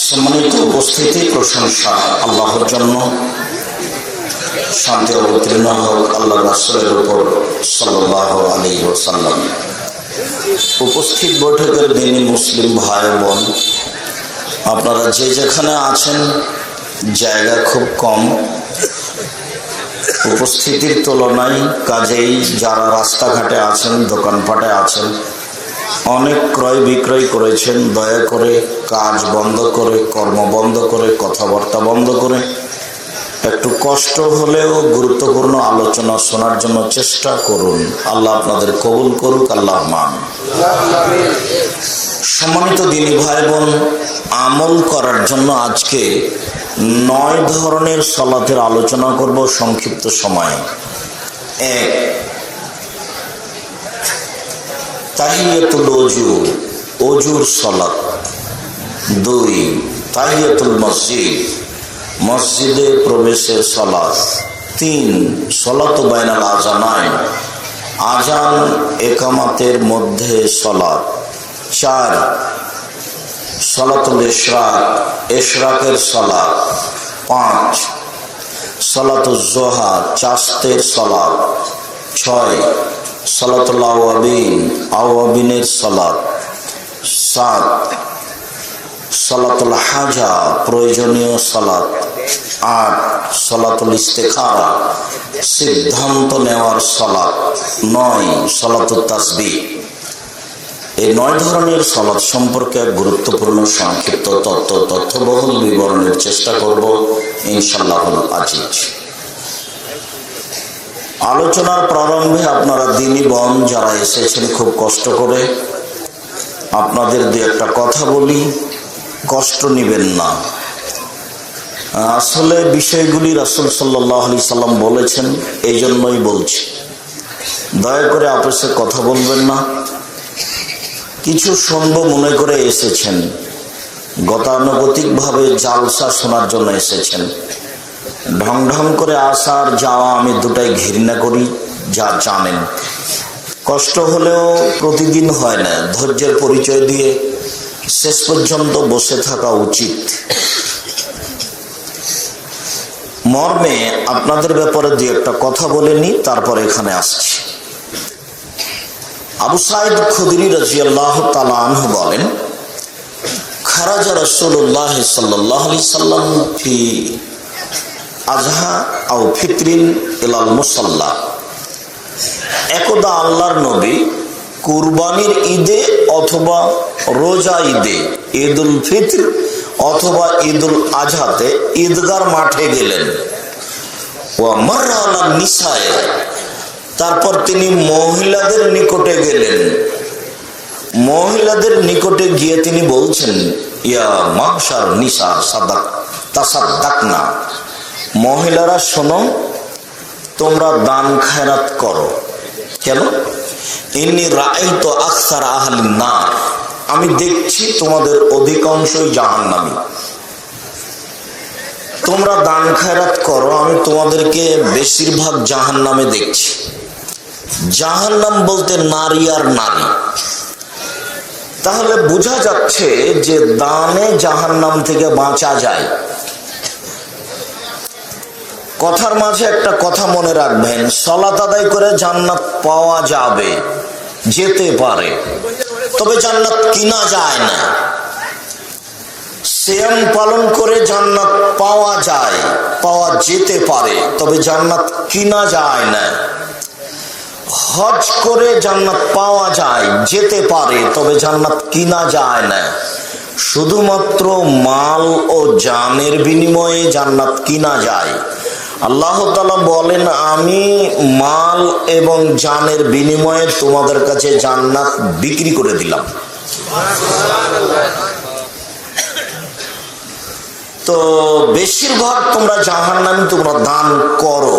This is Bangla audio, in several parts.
সম্মানিত উপস্থিতি, প্রশংসা আল্লাহর জন্য। শান্তি অবতীর্ণ হোক আল্লাহ রাসূলের উপর সাল্লাল্লাহু আলাইহি ওয়াসাল্লাম। উপস্থিত বৈঠকের দিনী মুসলিম ভাই বোন, আপনারা যে যেখানে আছেন, জায়গা খুব কম উপস্থিতির তুলনায়, কাজেই যারা রাস্তাঘাটে আছেন, দোকানপাটে আছেন, অনেক ক্রয় বিক্রয় করেছেন, দয়া করে কাজ বন্ধ করে, কর্ম বন্ধ করে, কথাবার্তা বন্ধ করে একটু কষ্ট হলেও গুরুত্বপূর্ণ আলোচনা শোনার জন্য চেষ্টা করুন। আল্লাহ আপনাদের কবুল করুক, আল্লাহ মান। সম্মানিত দিনী ভাই বোন, আমল করার জন্য আজকে 9 ধরনের সালাতের আলোচনা করব সংক্ষিপ্ত সময়ে। 1, তাহিয়াতুল ওযু, ওযুর সালাত। 2, তাহিয়াতুল মসজিদ, মসজিদে প্রবেশের সালাত। 3, সালাতু বাইনাল আযানাইন, আযান ইকামাতের মধ্যে সালাত। 4, সালাতুল ইশরাক, ইশরাকের সালাত। 5, সালাতুজ যোহা, চাশতের সালাত। 6, সালাতুল আওয়াবিন, আওয়াবিনের সালাত। 7, সালাতুল হাজা, প্রয়োজনীয় সালাত। 8, সালাতুল ইস্তিখারা, সিদ্ধান্ত নেওয়ার সালাত। 9, সালাতুত তাসবিহ। এই 9 ধরনের সালাত সম্পর্কে এক গুরুত্বপূর্ণ সংক্ষিপ্ত তথ্যবহুল বিবরণের চেষ্টা করব ইনশাআল্লাহুল আজিজ। আলোচনার প্রারম্ভে আপনারা দিনী বোন যারা এসেছেন খুব কষ্ট করে, আপনাদের দু একটা কথা বলি, কষ্ট নেবেন না। আসলে বিষয়গুলি রাসূল সাল্লাল্লাহু আলাইহি সাল্লাম বলেছেন, এই জন্যই বলছি। দয়া করে আপসে কথা বলবেন না। কিছু শুনবো মনে করে এসেছেন, গতানুগতিকভাবে জালসা শোনার জন্য এসেছেন। ঢং ঢং করে আসার যাওয়া আমি দুটাই ঘৃণা করি, যা জানেন। কষ্ট হলেও প্রতিদিন হয় না, ধৈর্যের পরিচয় দিয়ে শেষ পর্যন্ত বসে থাকা উচিত। মর্মে আপনাদের ব্যাপারে দু একটা কথা বলে নি, তারপর এখানে আসছি। আবু সাঈদ খুদরি রাদিয়াল্লাহু তাআলা আনহু বলেন, খারাজা রাসূলুল্লাহ সাল্লাল্লাহু আলাইহি সাল্লাম ফি আযহা আও ফিতরিন ইলাল মুসাল্লা। একদা আল্লাহর নবী কুরবানির ঈদে অথবা রোজা ঈদে, ঈদুল ফিতর অথবা ঈদুল আজহাতে ঈদগার মাঠে গেলেন। ওয়া মাররা আলা নিসায়ে, তারপর তিনি মহিলাদের নিকটে গেলেন। মহিলাদের নিকটে গিয়ে তিনি বলছেন, ইয়া মাশার নিসা তাসাদ্দাকনা, মহিলারা শোনো, তোমরা দান খায়রাত করো। কেন? ইন্নী রাআইতু আকসার আহলিন নার, আমি দেখছি তোমাদের অধিকাংশই জাহান্নামী। তোমরা দান খায়রাত করো, আমি তোমাদেরকে বেশিরভাগ জাহান্নামে দেখছি। জাহান্নাম বলতে নারী আর নারী। তাহলে বোঝা যাচ্ছে যে দানে জাহান্নাম থেকে বাঁচা যায়। কথার মাঝে একটা কথা মনে রাখবেন, সালাত আদায় করে জান্নাত পাওয়া যাবে, যেতে পারে, তবে জান্নাত কিনা যায় না। সিয়াম পালন করে জান্নাত পাওয়া যায়, পাওয়া যেতে পারে, তবে জান্নাত কিনা যায় না। হজ করে জান্নাত পাওয়া যায়, যেতে পারে, তবে জান্নাত কিনা যায় না। শুধুমাত্র মাল ও জানের বিনিময়ে জান্নাত কিনা যায়। আল্লাহ তাআলা বলেন, আমি মাল এবং জানের বিনিময়ে তোমাদের কাছে জান্নাত বিক্রি করে দিলাম। তো বেশিরভাগ তোমরা জাহান্নামী, তোমরা দান করো।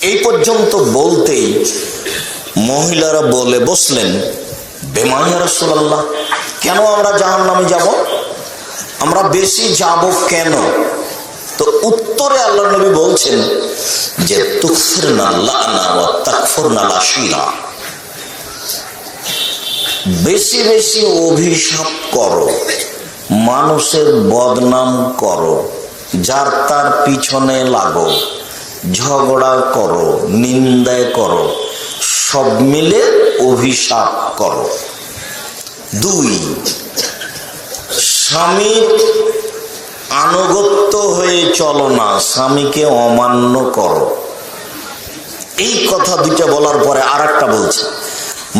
এই পর্যন্ত বলতেই মহিলারা বলে বসলেন, বেমা ইয়া রাসূলুল্লাহ, কেন আমরা জাহান্নামে যাব? আমরা বেশি যাব কেন? তো উত্তরে আল্লাহ নবী বলছেন যে তুকফিরনা লানা ওয়া তাকফুরনা আশিরা, বেশি বেশি অভিশাপ করো মানুষের বদনাম করো, যার তার পিছনে লাগো, ঝগড়া করো, নিন্দা করো, সব মিলে অভিশাপ করো। 2, স্বামীর আনুগত্য হয়ে চলো না, স্বামীকে অমান্য করো। এই কথা দুইটা বলার পরে আর একটা বলছে,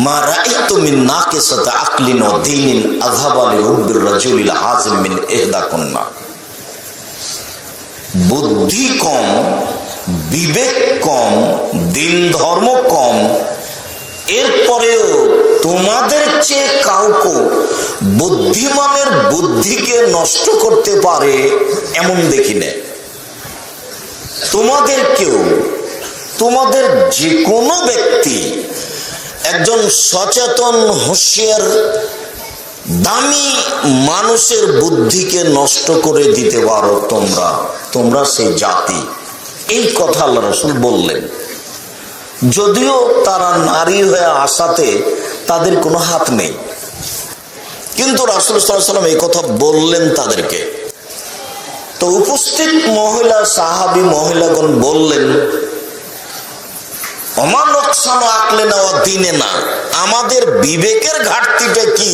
মা রাআইতু মিন নাকিসাতি আকলিন ওয়া দীনিন আযহাবা লিহুব্বির রাজুলিল হাযিম মিন ইহদাকুন্না। বুদ্ধি কম, বিবেক কম, দিন ধর্ম কম, এরপরেও তোমাদের চেয়ে কাউকে বুদ্ধিমানের বুদ্ধিকে নষ্ট করতে পারে এমন দেখি না। তোমাদের কেউ, তোমাদের যে কোনো ব্যক্তি একজন সচেতন হুঁশিয়ার দামি মানুষের বুদ্ধিকে নষ্ট করে দিতে পারো, তোমরা সেই জাতি। এই কথা আল্লাহ রাসূল বললেন। যদিও তারা নারী হয়ে আসাতে তাদের কোনো হাত নেই, কিন্তু রাসূল সাল্লাল্লাহু আলাইহি ওয়াসাল্লাম এই কথা বললেন তাদেরকে। তো উপস্থিত মহিলা সাহাবী মহিলাগণ বললেন, আমাদের বিবেকের ঘাটতিটা কি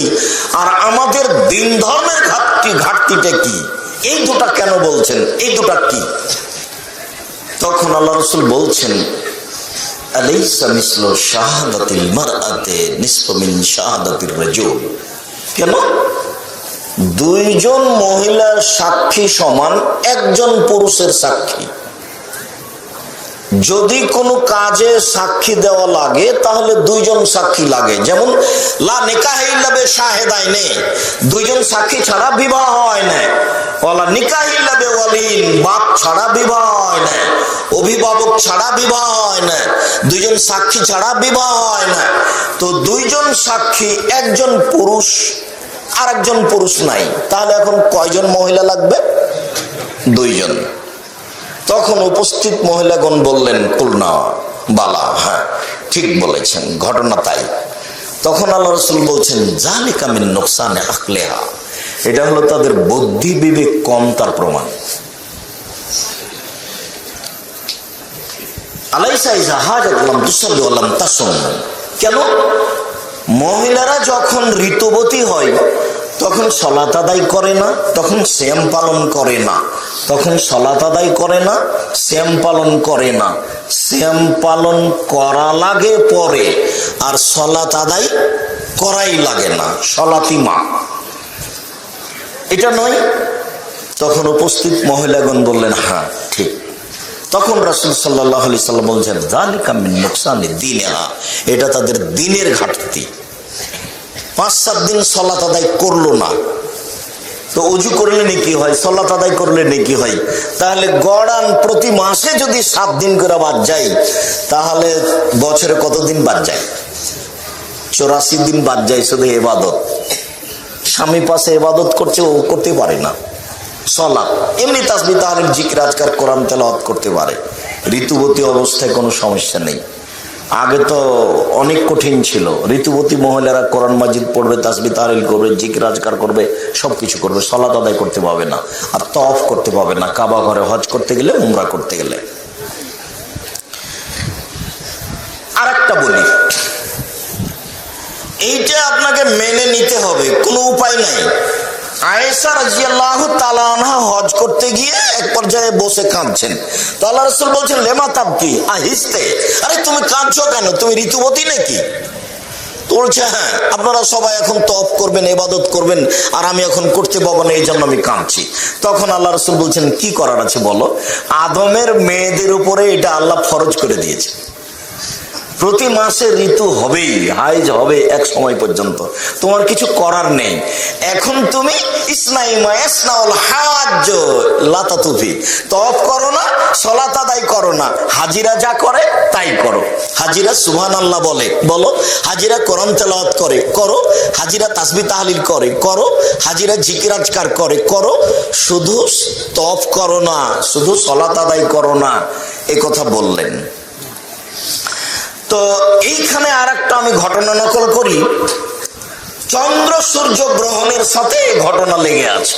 আর আমাদের দিন ধর্মের ঘাটতিটা কি, এই দুটা কেন বলছেন, এই দুটা কি? তখন আল্লাহ রাসূল বলছেন, আলাইসা মিসলু শাহাদাতিল মারআতি নিসফু মিন শাহাদাতির রাজুল। কেন? 2 জন মহিলার সাক্ষী সমান 1 জন পুরুষের সাক্ষী। যদি কোনো কাজে সাক্ষী দেওয়া লাগে তাহলে 2 জন সাক্ষী লাগে। যেমন লা নিকাহ ইল্লা বিশাহিদাইনি, 2 জন সাক্ষী ছাড়া বিবাহ হয় না। ওয়ালা নিকাহ ইল্লা বিওয়ালিন, বাপ ছাড়া বিবাহ হয় না, অভিভাবক ছাড়া বিবাহ হয় না, 2 জন সাক্ষী ছাড়া বিবাহ হয় না। তো 2 জন সাক্ষী, 1 জন পুরুষ আর 1 জন পুরুষ নাই, তাহলে এখন কয়জন মহিলা লাগবে? 2 জন। তখন উপস্থিত মহিলাগণ বললেন, কুলনা বালা, হ্যাঁ ঠিক বলেছেন, ঘটনা তাই। তখন আল্লাহ রাসূল বলছেন, যালিকা মিন নুকসানি আকলিহা, এটা হলো তাদের বুদ্ধি বিবেক কম, তার প্রমাণ। আলাইসা ইযা হাজাত লাম তুসাল্লি ওয়া লাম তাসুম। কেন? মহিলারা যখন ঋতুবতী হয় তখন সালাত আদায় করে না, তখন সিয়াম পালন করে না, তখন সালাত আদায় করে না, সিয়াম পালন করে না। সিয়াম পালন করা লাগে পরে, আর সালাত আদায় করাই লাগে না, সালাতি মা, এটা নয়। তখন উপস্থিত মহিলাগণ বললেন, হ্যাঁ ঠিক। তখন রাসূল সাল্লাল্লাহু আলাইহি সাল্লাম বলছেন, যালিকা মিন নুকসানি দীনিহা, এটা তাদের দিনের ঘাটতি। 5-7 দিন সালাত আদায় করলো না, তো ওযু করলে নেকি হয়, সালাত আদায় করলে নেকি হয়। তাহলে গড়ান প্রতি মাসে যদি 7 দিন করে বাদ যায়, তাহলে বছরে কতদিন বাদ যায়? 84 দিন বাদ যায় শুধু ইবাদত। স্বামী পাশে ইবাদত করছে, ও করতে পারে না সালাত। এমনি তাসবিহ তাহলিল জিকির আজকার কোরআন তেলাওয়াত করতে পারে, ঋতুবতী অবস্থায় কোনো সমস্যা নেই। আগে তো অনেক কঠিন ছিল, ঋতুবতী মহিলারা কোরআন মাজিদ পড়বে, তাসবিহ তাহলিল করবে, জিকির আজকার করবে, সবকিছু করবে, সালাত আদায় করতে পাবে না, আর তওয়াফ করতে পাবে না, কাবা ঘরে হজ করতে গেলে, উমরা করতে গেলে। আরেকটা বলি, এইটা আপনাকে মেনে নিতে হবে, কোনো উপায় নাই। আয়েশা রাদিয়াল্লাহু তাআলা আনহা হজ করতে গিয়ে এক পর্যায়ে বসে কাঁদছেন। তো আল্লাহ রাসূল বলছেন, লেমা তাবকি আহিস্তে, আরে তুমি কাঁদছো কেন, তুমি ঋতুবতী নাকি? তো বলছে, হ্যাঁ আপনারা সবাই এখন তওয়াফ করবেন, ইবাদত করবেন, আর আমি এখন করতে পাবো না, এই জন্য আমি কাঁদছি। তখন আল্লাহ রাসূল বলছেন, কি করার আছে বলো? আদমের মেয়েদের উপরে এটা আল্লাহ ফরজ করে দিয়েছে, প্রতি মাসে ঋতু হবেই, হাইজ হবে এক সময় পর্যন্ত, তোমার কিছু করার নেই। এখন তুমি তওয়াফ করো না, সালাত আদায় করো না, হাজিরা যা করে তাই করো। হাজিরা সুবহানাল্লাহ বলো, হাজিরা কোরআন তেলাওয়াত করে করো, হাজিরা তাসবিহ তাহলিল করে করো, হাজিরা জিকির আজকার করে করো, শুধু তওয়াফ করো না, শুধু সালাত আদায় করো না, এই কথা বললেন। তো এইখানে আর একটা আমি ঘটনা নকল করি। চন্দ্র সূর্য গ্রহণের সাথে ঘটনা লেগে আছে।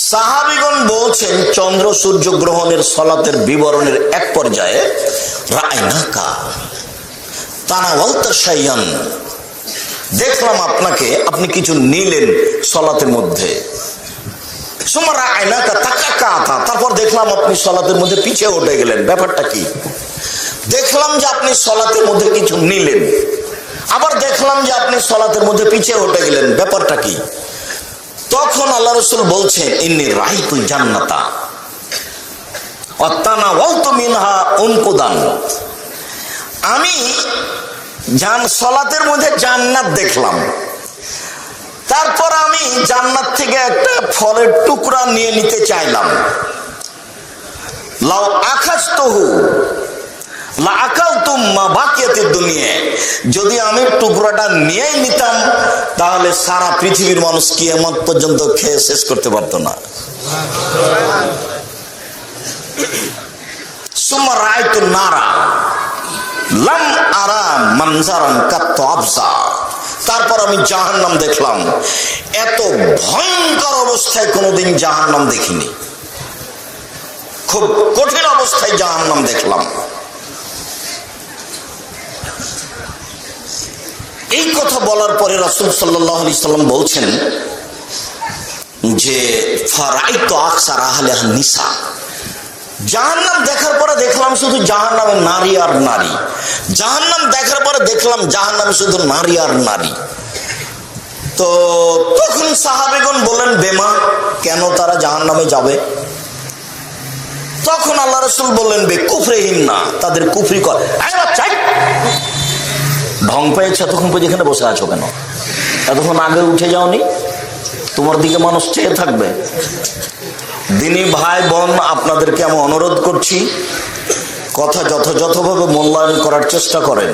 সাহাবীগণ বলছেন চন্দ্র সূর্য গ্রহণের সালাতের বিবরণের এক পর্যায়ে রাআইনাকা তানাওয়ালতা শাইয়ান, দেখলাম আপনাকে, আপনি কিছু নিলেন সালাতের মধ্যে। সুম্মা রাআইনাকা তাকাকাতা, তারপর দেখলাম আপনি সালাতের মধ্যে পিছিয়ে উঠে গেলেন, ব্যাপারটা কি? দেখলাম যে আপনি সালাতের মধ্যে কিছু নিলেন, আবার দেখলাম যে আপনি সালাতের মধ্যে পিছিয়ে উঠে গেলেন, ব্যাপারটা কি? তখন আল্লাহ রাসূল বলছেন ইন্নী রাআইতুল জান্নাতা ওয়া তানাওয়ালতু মিনহা উনকুদান, আমি সালাতের মধ্যে জান্নাত দেখলাম, তারপর আমি জান্নাত থেকে একটা ফলের টুকরা নিয়ে নিতে চাইলাম। লাউ আখাজতুহু লা আকালতুম মা বাকিয়াতিদ দুনিয়া, যদি আমি টুকরাটা নিয়ে নিতাম তাহলে সারা পৃথিবীর মানুষ কিয়ামত পর্যন্ত খেয়ে শেষ করতে পারতো না। সুম্মা রাআইতুন নারা লাম আরা মানজারান কাত্তু আফজা, তারপর আমি জাহান্নাম দেখলাম, এত ভয়ঙ্কর অবস্থায় কোনোদিন জাহান্নাম দেখিনি, খুব কঠিন অবস্থায় জাহান্নাম দেখলাম। এই কথা বলার পরে রাসূল সাল্লাল্লাহু আলাইহি সাল্লাম বলছেন যে ফারাইতু আকসার আহলিহা নিসা, জাহান্নাম দেখার পরে দেখলাম শুধু জাহান্নামে নারী আর নারী, জাহান্নাম দেখার পরে দেখলাম জাহান্নামে শুধু নারী আর নারী। তো তখন সাহাবীগণ বলেন বেমা, কেন তারা জাহান্নামে যাবে? তখন আল্লাহ রাসূল বললেন বে কুফরিহিম না, তাদের কুফরি কর। ঢং পেয়েছে এতক্ষণ পর্যন্ত এখানে বসে আছো কেন? এতক্ষণ আগে উঠে যাওনি? তোমার দিকে মানুষ চেয়ে থাকবে। দিনী ভাই বোন, আপনাদেরকে আমি অনুরোধ করছি, কথা যথাযথভাবে মূল্যায়ন করার চেষ্টা করেন।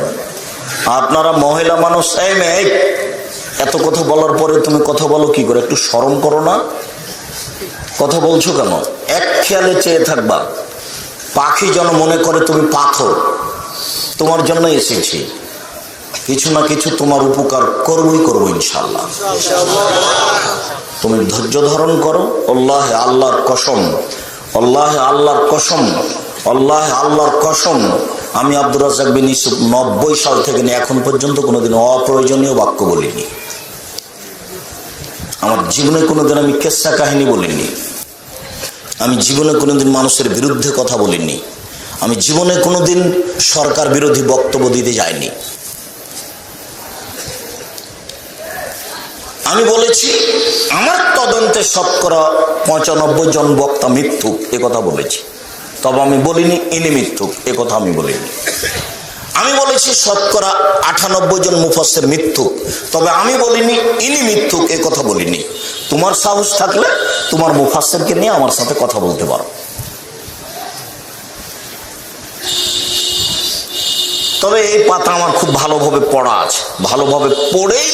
আপনারা মহিলা মানুষ, এই মেয়ে, এত কথা বলার পরে তুমি কথা বলো কি করে? একটু শরম করো না? কথা বলছো কেন? এক খেয়ালে চেয়ে থাকবা, পাখি যেন মনে করে তুমি পাথর, তোমার জন্য এসেছি, কিছু না কিছু তোমার উপকার করবই করবো ইনশাআল্লাহ। তুমি ধৈর্য ধারণ করো। আল্লাহে আল্লাহর কসম, আল্লাহে আল্লাহর কসম, আল্লাহে আল্লাহর কসম, আমি আব্দুর রাজ্জাক বিন ইউসুফ 90 সাল থেকে নিয়ে এখন পর্যন্ত কোনোদিন অপ্রয়োজনীয় বাক্য বলিনি। আমার জীবনে কোনোদিন আমি কেসা কাহিনী বলিনি, আমি জীবনে কোনোদিন মানুষের বিরুদ্ধে কথা বলিনি, আমি জীবনে কোনোদিন সরকার বিরোধী বক্তব্য দিতে যাইনি। আমি বলেছি আমার তদন্তে শতকরা 95 জন বক্তা মিথ্যুক, এ কথা বলেছি। তবে আমি বলিনি ইনি মিথ্যুক, এ কথা আমি বলিনি। আমি বলেছি শতকরা 98 জন মুফাসসির মিথ্যুক, তবে আমি বলিনি ইনি মিথ্যুক, এ কথা বলিনি। তোমার সাহস থাকলে তোমার মুফাসসিরকে নিয়ে আমার সাথে কথা বলতে পারো। তবে এই পাতা আমার খুব ভালোভাবে পড়া আছে, ভালোভাবে পড়েই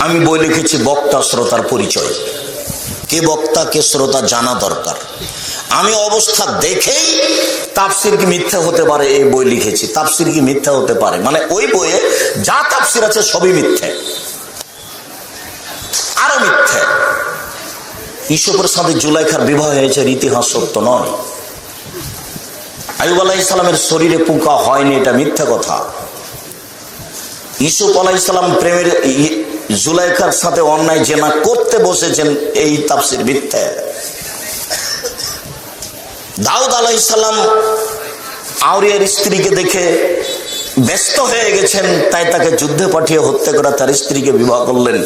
আমি বই লিখেছি বক্তা শ্রোতার পরিচয়, কে বক্তা কে শ্রোতা জানা দরকার। আমি অবস্থা দেখেই তাফসির কি মিথ্যা হতে পারে এই বই লিখেছি। তাফসির কি মিথ্যা হতে পারে মানে ওই বইয়ে যা তাফসির আছে সবই মিথ্যে, আরো মিথ্যে। ইউসুফের সাথে জুলাইখার বিবাহ হয়েছে, ইতিহাস সত্য নয়। আইয়ুব আলাইহিস সালামের শরীরে পোকা হয়নি, এটা মিথ্যা কথা। ইউসুফ আলাইহিস সালাম প্রেমের জুলাইখার সাথে অন্যায় জেনা করতে বসেছেন, এই তাফসির মিথ্যা। দাউদ আলাইহিস সালাম আউরিয়ার স্ত্রীকে দেখে ব্যস্ত হয়ে গেছেন, তাই তাকে যুদ্ধে পাঠিয়ে হত্যা করে তার স্ত্রীকে বিবাহ করলেন।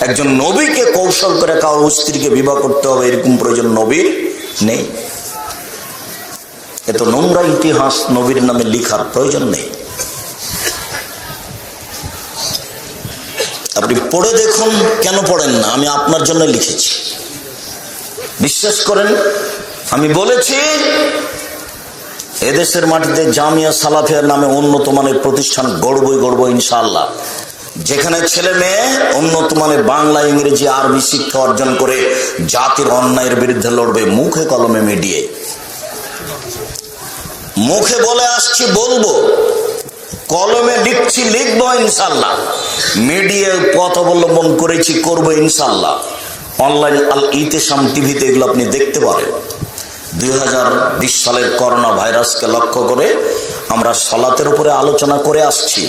একজন নবীকে কৌশল করে কারোর স্ত্রীকে বিবাহ করতে হবে এরকম প্রয়োজন নবীর নেই। এত নোংরা ইতিহাস নবীর নামে লিখার প্রয়োজন নেই। আপনি পড়ে দেখুন, কেন পড়েন না? আমি আপনার জন্য লিখেছি, বিশ্বাস করেন। আমি বলেছি এদেশের মাটিতে জামিয়া সালাফিয়ার নামে উন্নত মানের প্রতিষ্ঠান গড়বই ইনশাআল্লাহ, যেখানে ছেলে মেয়ে উন্নত মানের বাংলা ইংরেজি আরবি শিক্ষা অর্জন করে জাতির অন্যায়ের বিরুদ্ধে লড়বে, মুখে কলমে মিডিয়ে। মুখে বলে আসছি, বলবো, কলমে লিখছি, লিখবো ইনশাল্লাহ। মিডিয়ায় পথ অবলম্বন করেছি, করবো ইনশাল্লাহ। অনলাইন আল ইতেসাম টিভিতে এগুলো আপনি দেখতে পারেন। 2020 সালের করোনা ভাইরাসকে লক্ষ্য করে আমরা সালাতের উপরে আলোচনা করে আসছি।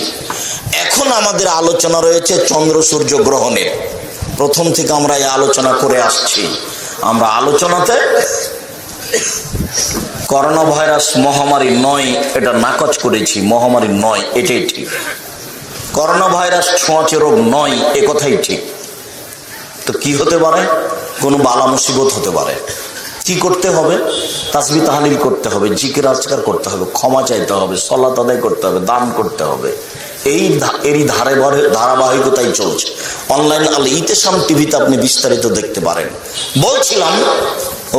এখন আমাদের আলোচনা রয়েছে চন্দ্র সূর্য গ্রহণের। প্রথম থেকে আমরা এই আলোচনা করে আসছি। আমরা আলোচনাতে করোনা ভাইরাস মহামারী নয় এটা নাকচ করেছি। মহামারী নয়, এটাই ঠিক। করোনা ভাইরাস ছোঁয়াচে রোগ নয়, এ কথাই ঠিক। তো কি হতে পারে? কোনো বালা মুসিবত হতে পারে। কি করতে হবে? তাসবিহ তাহলিল করতে হবে, জিকির আজকার করতে হবে, ক্ষমা চাইতে হবে, সালাত আদায় করতে হবে, দান করতে হবে। এরই ধারাবাহিকতাই চলছে। অনলাইন আল ইতেসাম টিভিতে আপনি বিস্তারিত দেখতে পারেন। বলছিলাম,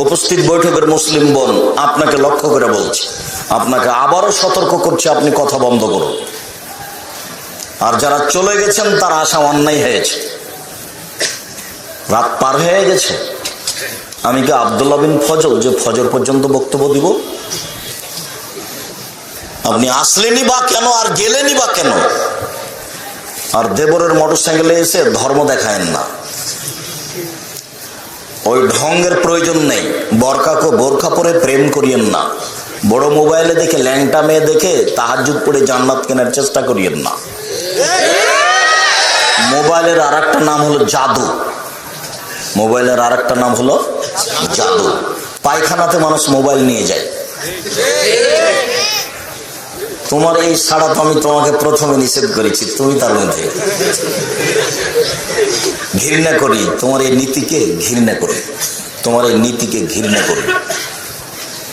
উপস্থিত বৈঠকের মুসলিম বোন, আপনাকে লক্ষ্য করে বলছি, আপনাকে আবারও সতর্ক করছি, আপনি কথা বন্ধ করুন। আর যারা চলে গেছেন তার আশা অন্যায় হয়েছে। রাত পার হয়ে গেছে। আমি কি আব্দুল্লাহ বিন ফজল যে ফজর পর্যন্ত বক্তব্য দিব? আপনি আসলেনই বা কেন, আর গেলেনই বা কেন? আর দেবরের মোটরসাইকেলে এসে ধর্ম দেখায়েন না, ওই ঢঙ্গের প্রয়োজন নেই। বোরখা পরে প্রেম করিয়েন না। বড় মোবাইলে দেখে, ল্যাংটা মেয়ে দেখে তাহাজ্জুদ পড়ে জান্নাত কেনার চেষ্টা করিয়েন না। মোবাইলের আর একটা নাম হলো জাদু। মোবাইলের আর একটা নাম হলো জাদু। পায়খানাতে মানুষ মোবাইল নিয়ে যায়। তোমার এই সাড়া তো আমি তোমাকে প্রথমে নিষেধ করেছি, তুমি তার মধ্যে। ঘৃণা করি তোমার এই নীতিকে, ঘৃণা করি তোমার এই নীতিকে, ঘৃণা করি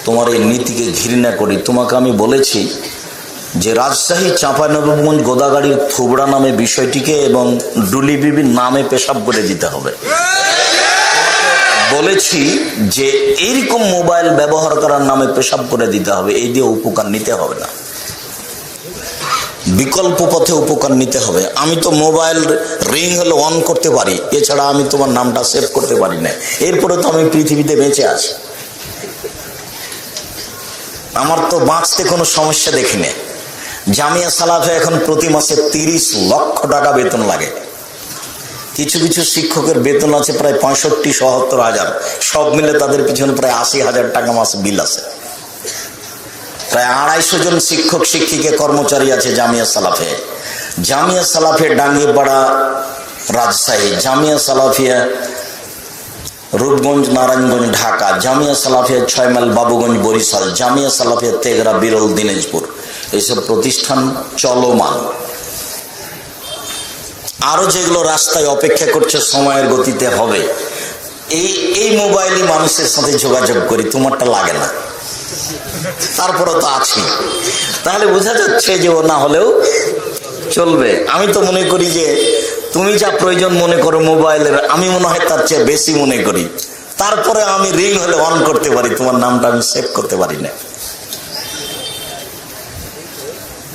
তোমার এই নীতিকে, ঘৃণা করি। তোমাকে আমি বলেছি যে রাজশাহী চাঁপাইনবাবগঞ্জ গোদাগাড়ির থুবড়া নামে বিষয়টিকে এবং ডুলি বিবির নামে পেশাব করে দিতে হবে। বলেছি যে এইরকম মোবাইল ব্যবহার করার নামে পেশাব করে দিতে হবে। এই দিয়ে উপকার নিতে হবে না, বিকল্প পথে উপকার নিতে হবে। আমি তো মোবাইল রিং হলে অন করতে পারি, এছাড়া আমি তোমার নামটা সেভ করতে পারি না। এরপরে তো আমি পৃথিবীতে বেঁচে আছি। আমার তো বাঁচতে কোনো সমস্যা দেখি না। জামিয়া সালাফে এখন প্রতি মাসে 30 লক্ষ টাকা বেতন লাগে। কিছু কিছু শিক্ষকের বেতন আছে প্রায় 65-70 হাজার। সব মিলে তাদের পিছনে প্রায় 80,000 টাকা মাস বিল আছে। প্রায় 250 জন শিক্ষক শিক্ষিকা কর্মচারী আছে জামিয়া সালাফে। জামিয়া সালাফে ডাঙ্গিপাড়া রাজশাহী, জামিয়া সালাফিয়া রূপগঞ্জ নারায়ণগঞ্জ ঢাকা, জামিয়া সালাফিয়া 6 মাইল বাবুগঞ্জ বরিশাল, জামিয়া সালাফিয়া তেঘরা বিরল দিনাজপুর। এইসব প্রতিষ্ঠান চলমান। আরো যেগুলো রাস্তায় অপেক্ষা করছে সময়ের গতিতে হবে। এই মোবাইলই মানুষের সাথে যোগাযোগ করি, তোমারটা লাগে না, তারপরে তো আছি। তাহলে বোঝা যাচ্ছে যে ও না হলেও চলবে। আমি তো মনে করি যে তুমি যা প্রয়োজন মনে করো মোবাইলের, আমি মনে হয় তার চেয়ে বেশি মনে করি। তারপরে আমি রিং হলে অন করতে পারি, তোমার নামটা আমি সেভ করতে পারি না।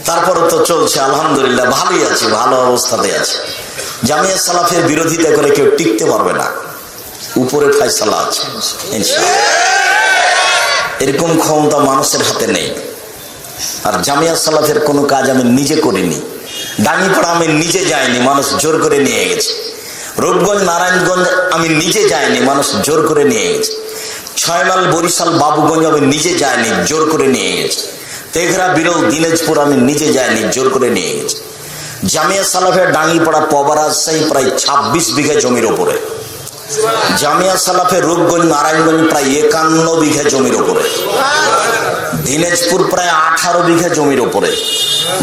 তারপরে তো চলছে, আলহামদুলিল্লাহ ভালোই আছে, ভালো অবস্থাতে আছে। জামিয়া সালাফের বিরোধিতা করে কেউ টিকতে পারবে না, উপরে ফয়সালা আছে ইনশাআল্লাহ। এরকম ক্ষমতা মানুষের হাতে নেই। আর জামিয়া সালাফের কোনো কাজ আমি নিজে করিনি। ডাঙ্গিপাড়া আমি নিজে যাইনি, মানুষ জোর করে নিয়ে গেছে। রূপগঞ্জ নারায়ণগঞ্জ আমি নিজে যাইনি, মানুষ জোর করে নিয়ে গেছে। 6 মাইল বরিশাল বাবুগঞ্জ আমি নিজে যাইনি, জোর করে নিয়ে গেছে। তেঘরা বিরল দিনাজপুর আমি নিজে যাইনি, জোর করে নিয়ে গেছে। জামিয়া সালাফের ডাঙ্গিপাড়া পবা রাজশাহী প্রায় 26 বিঘা জমির ওপরে। জামিয়া সালাফের রূপগঞ্জ নারায়ণগঞ্জ প্রায় 51 বিঘা জমির ওপরে। দিনাজপুর প্রায় 18 বিঘা জমির ওপরে।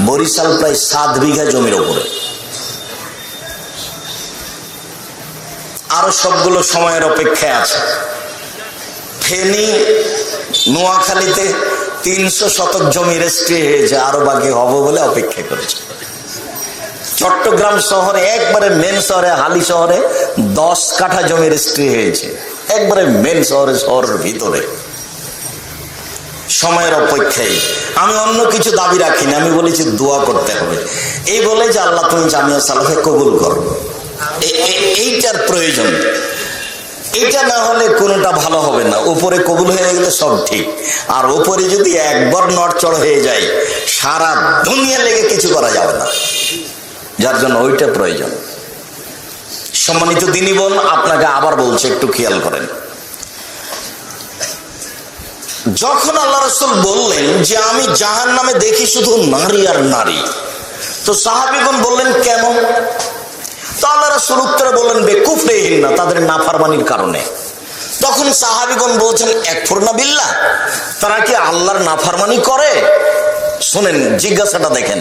বরিশাল প্রায় 7 বিঘা জমির ওপরে। আরো সবগুলো সময়ের অপেক্ষায় আছে। ফেনী নোয়াখালীতে 300 শতক জমি রেজিস্ট্রি হয়েছে, আরো বাকি হবে বলে অপেক্ষা করেছে। চট্টগ্রাম শহরে, একবারে মেন শহরে, হালি শহরে 10 কাঠা জমি রেজিস্ট্রি হয়েছে, একবারে মেন শহরে, শহরের ভিতরে। সময়ের অপেক্ষায়। আমি অন্য কিছু দাবি রাখিনি, আমি বলেছি দোয়া করতে হবে। এই বলে যে আল্লাহ তুমি জামিয়া সালাফে কবুল করো, এইটার প্রয়োজন। এটা না হলে কোনোটা ভালো হবে না। উপরে কবুল হয়ে গেলে সব ঠিক, আর উপরে যদি একবার নড়চড় হয়ে যায় সারা দুনিয়া লেগে কিছু করা যাবে না। যার জন্য ওইটা প্রয়োজন। সম্মানিত দিনী বোন, আপনাকে আবার বলছে, একটু খেয়াল করেন। যখন আল্লাহ রাসূল বললেন যে আমি জাহান্নামে দেখি শুধু নারী আর নারী, তো সাহাবীগণ বললেন কেন? তো আল্লাহ রাসূল উত্তরে বললেন বেকুফরিহিন্না, তাদের নাফরমানির কারণে। তখন সাহাবীগণ বলছেন একফুরনা বিল্লাহ, তারা কি আল্লাহর নাফরমানি করে? শুনেন জিজ্ঞাসাটা দেখেন।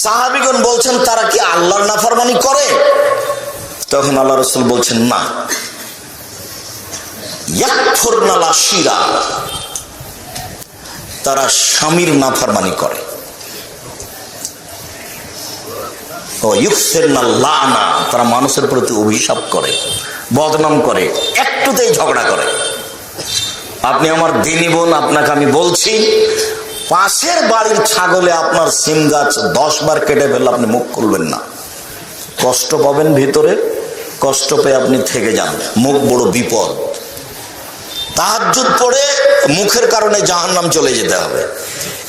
সাহাবীগণ বলছেন তারা কি আল্লাহর নাফরমানি করে? তখন আল্লাহ রাসূল বলছেন না, ইয়াকফুরনা লাশিরা, তারা স্বামীর নাফরমানি করে। ও ইউকসিরনা লানা, তারা মানুষের প্রতি অভিশাপ করে, বদনাম করে, একটুতেই ঝগড়া করে। আপনি আমার দিনী বোন, আপনাকে আমি বলছি, পাশের বাড়ির ছাগলে আপনার সিম গাছ 10 বার কেটে ফেললে আপনি মুখ খুলবেন না, কষ্ট পাবেন ভিতরে, কষ্ট পেয়ে আপনি থেকে যান, মুখ বড় বিপদ। তাহাজ্জুদ পড়ে মুখের কারণে জাহান্নাম চলে যেতে হবে।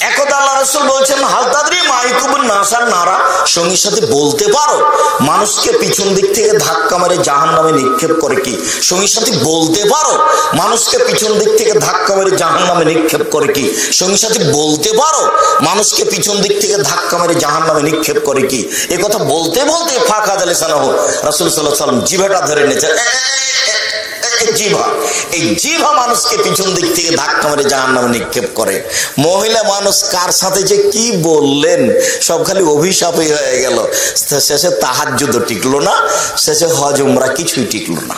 একদা আল্লাহ রাসূল বলছেন হাল তাদরি মাইকুবুন নাসার নারা, সঙ্গীর সাথে বলতে পারো মানুষকে পিছন দিক থেকে ধাক্কা মেরে জাহান্নামে নিক্ষেপ করে কি? সঙ্গীর সাথে বলতে পারো মানুষকে পিছন দিক থেকে ধাক্কা মেরে জাহান্নামে নিক্ষেপ করে কি? সঙ্গীর সাথে বলতে পারো মানুষকে পিছন দিক থেকে ধাক্কা মেরে জাহান্নামে নিক্ষেপ করে কি? এ কথা বলতে বলতে ফাঁকা জালিসানাহু, রাসূল সাল্লাল্লাহু আলাইহি ওয়াসাল্লাম জিভাটা ধরে নিয়েছেন। জিভা, এই জিভা মানুষকে পিছন দিক থেকে ধাক্কা মেরে জাহান্নামে নিক্ষেপ করে। মহিলা মানুষ কার সাথে যে কি বললেন, সব খালি অভিশাপই হয়ে গেল। শেষে তাহাজ্জুদও টিকলো না, শেষে হজ উমরা কিছুই টিকলো না।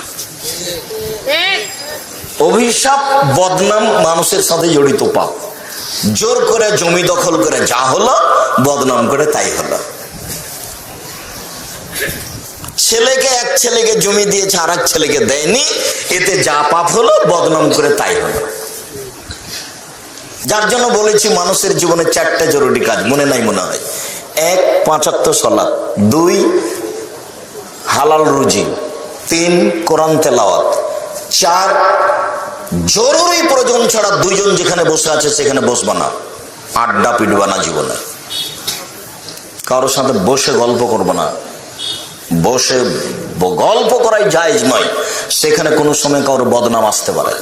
অভিশাপ বদনাম মানুষের সাথে জড়িত পাপ। জোর করে জমি দখল করে যা হলো, বদনাম করে তাই হলো। ছেলেকে এক ছেলেকে জমি দিয়েছে, আর এক ছেলেকে দেয়নি, এতে যা পাপ হলো, বদনাম করে তাই হলো। যার জন্য বলেছি মানুষের জীবনে 4টা জরুরি কাজ, মনে নাই মনে হয়। 1 5 ওয়াক্ত সালাত, 2 হালাল রুজি, 3 কোরআন তেলাওয়াত, 4 জরুরি প্রয়োজন ছাড়া 2 জন যেখানে বসে আছে সেখানে বসবা না, আড্ডা পিটবা না, জীবনে কারোর সাথে বসে গল্প করবো না। বসে গল্প করাই জায়েজ নয়, সেখানে কোনো সময় কারোর বদনাম আসতে পারে,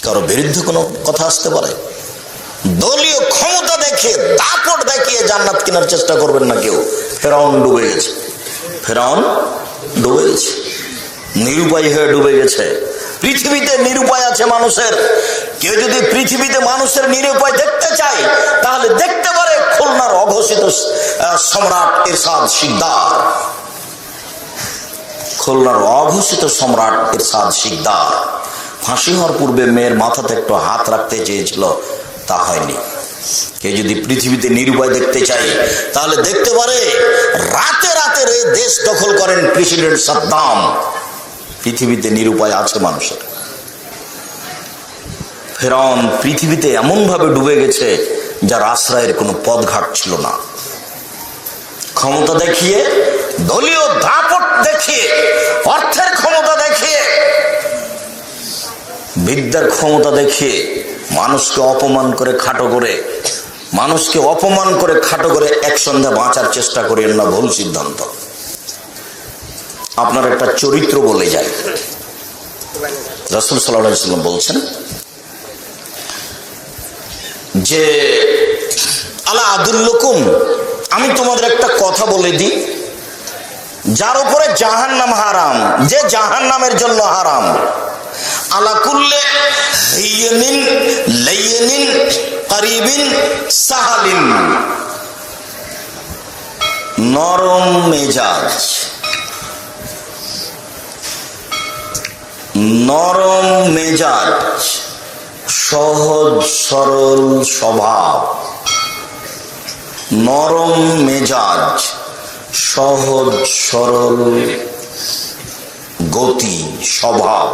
কারো বিরুদ্ধে কোনো কথা আসতে পারে। দলীয় ক্ষমতা দেখিয়ে, দাপট দেখিয়ে জান্নাত কেনার চেষ্টা করবেন না কেউ। ফেরাউন ডুবে গেছে, ফেরাউন ডুবে গেছে, নিরুপায় হয়ে ডুবে গেছে। পৃথিবীতে নিরুপায় আছে মানুষের। কেউ যদি পৃথিবীতে মানুষের নিরুপায় দেখতে চায়, তাহলে দেখতে পারে খুলনার অঘোষিত সম্রাট এরশাদ শিকদার। খুলনার অঘোষিত সম্রাট এরশাদ শিকদার ফাঁসি হওয়ার পূর্বে মেয়ের মাথাতে একটু হাত রাখতে চেয়েছিল, তা হয়নি। কেউ যদি পৃথিবীতে নিরুপায় দেখতে চাই, তাহলে দেখতে পারে রাতে রাতে দেশ দখল করেন প্রেসিডেন্ট সাদ্দাম। পৃথিবীতে নিরুপায় আছে মানুষের। ফেরাউন পৃথিবীতে এমন ভাবে ডুবে গেছে যার আশ্রয়ের কোনো পথঘাট ছিল না। ক্ষমতা দেখিয়ে, দলীয় দাপট দেখিয়ে, অর্থের ক্ষমতা দেখিয়ে, বিদ্যার ক্ষমতা দেখিয়ে মানুষকে অপমান করে খাটো করে, মানুষকে অপমান করে খাটো করে এক সন্ধ্যা বাঁচার চেষ্টা করেন না, ভুল সিদ্ধান্ত। আপনার একটা চরিত্র বলে যায়। রাসূল সাল্লাল্লাহু আলাইহি ওয়াসাল্লাম বলছেন যে আলা আদুল্লুকুম, আমি তোমাদের একটা কথা বলে দিই, যার উপরে জাহান্নাম হারাম, যে জাহান্নামের জন্য হারাম। আলা কুল্লে হাইয়িন লাইয়িন করিবিন সাহালিন, নরম মেজাজ, নরম মেজাজ, সহজ সরল স্বভাব। নরম মেজাজ, সহজ সরল গতি, স্বভাব,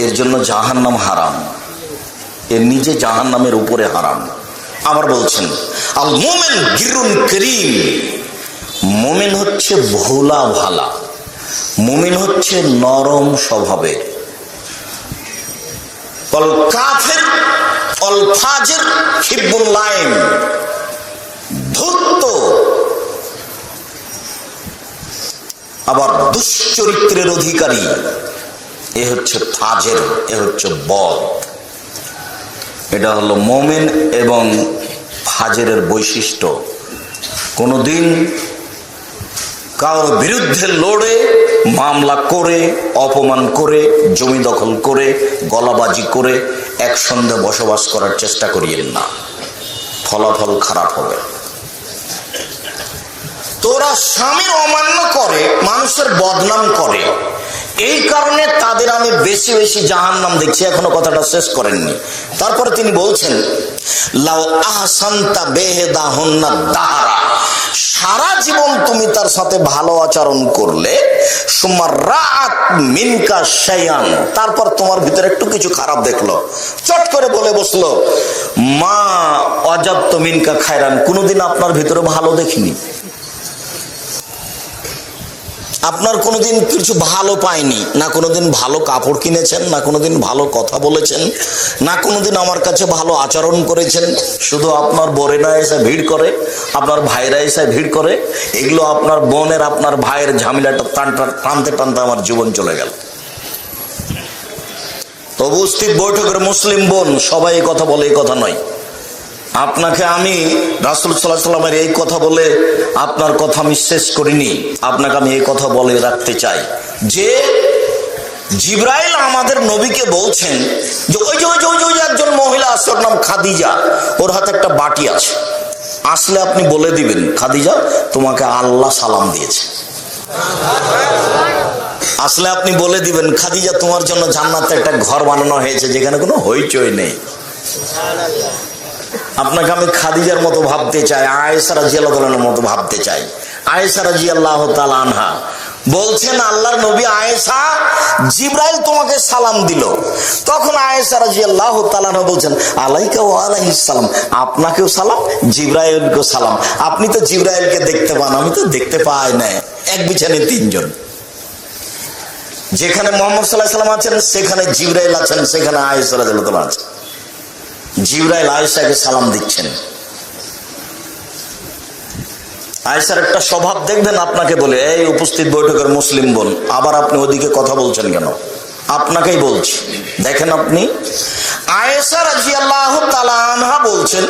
এর জন্য জাহান্নাম হারাম। এর নিজে জাহান্নামের উপরে হারাম। আবার বলছেন আল মুমিন গিরুন করিম, মুমিন হচ্ছে ভোলা ভালা, মুমিন হচ্ছে নরম স্বভাবের, অল কাফির অল ফাজির হিব্বুল লাইম, ধূর্ত আবার দুশ্চরিত্রের অধিকারী, এ হচ্ছে ফাজের, এ হচ্ছে বদ। এটা হলো মুমিন এবং ফাজেরের বৈশিষ্ট্য। কোনোদিন কারোর বিরুদ্ধে লড়ে, মামলা করে, অপমান করে, জমি দখল করে, গলাবাজি করে একসঙ্গে বসবাস করার চেষ্টা করিয়েন না, ফলাফল খারাপ হবে। তোরা স্বামীর অমান্য করে মানুষের বদনাম করে, এই কারণে তাদের আমি বেশি বেশি জাহান্নাম দেখছি। এখনো কথাটা শেষ করেননি। তারপরে তিনি বলছেন, লাউ আহসানতা বেহেদাহুন্না দাহারা, সারা জীবন তুমি তার সাথে ভালো আচরণ করলে, সুম্মা রাআত মিনকা শাইআন, তারপর তোমার ভিতরে একটু কিছু খারাপ দেখলো, চট করে বলে বসলো, মা ওয়াজাদতু মিনকা খায়রান, কোনোদিন আপনার ভিতরে ভালো দেখিনি, আপনার কোনোদিন কিছু ভালো পাইনি, না কোনোদিন ভালো কাপড় কিনেছেন, না কোনোদিন ভালো কথা বলেছেন, না কোনোদিন আমার কাছে ভালো আচরণ করেছেন। শুধু আপনার বোনেরা এসে ভিড় করে, আপনার ভাইরা এসে ভিড় করে, এগুলো আপনার বোনের আপনার ভাইয়ের ঝামেলাটা টানতে টানতে আমার জীবন চলে গেল। তবু উপস্থিত বৈঠকের মুসলিম বোন সবাই এই কথা বলে, এই কথা নয়। আপনাকে আমি রাসূল সাল্লাল্লাহু আলাইহি ওয়াসাল্লামের এই কথা বলে আপনার কথা আমি শেষ করিনি, আপনাকে আমি এই কথা বলে রাখতে চাই যে জিবরাইল আমাদের নবীকে বলছেন যে ওই যে একজন মহিলা আছে, ওর নাম খাদিজা, ওর হাতে একটা বাটি আছে, আসলে আপনি বলে দিবেন, খাদিজা তোমাকে আল্লাহ সালাম দিয়েছে। আসলে আপনি বলে দিবেন, খাদিজা তোমার জন্য জান্নাতে একটা ঘর বানানো হয়েছে যেখানে কোনো হইচই নেই। আপনাকে আমি খাদিজার মতো ভাবতে চাই, আয়েশা রাদিয়াল্লাহু তাআলার মতো ভাবতে চাই। আয়েশা রাদিয়াল্লাহু তাআলা আনহা বলছেন, আল্লাহর নবী আয়েশা, জিবরাইল তোমাকে সালাম দিল। তখন আয়েশা রাদিয়াল্লাহু তাআলা আনহা বলছেন, আলাইকা ওয়া আলাইহিস সালাম, আপনাকেও সালাম, জিবরাইলকেও সালাম। আপনি তো জিবরাইলকে দেখতে পান, আমি তো দেখতে পাই না। এক বিছানায় তিনজন, যেখানে মুহাম্মদ সাল্লাল্লাহু আলাইহি ওয়াসাল্লাম আছেন সেখানে জিবরাইল আছেন, সেখানে আয়েশা রাদিয়াল্লাহু তাআলা আছেন। জিবরাইল আয়েশাকে সালাম দিচ্ছেন। আয়েশার একটা স্বভাব দেখবেন, আপনাকে বলে, এই উপস্থিত বৈঠকের মুসলিম বোন, আবার আপনি ওদিকে কথা বলছেন কেন? আপনাকেই বলছি, দেখেন আপনি, আয়েশা রাদিয়াল্লাহু তাআলা আনহা বলছেন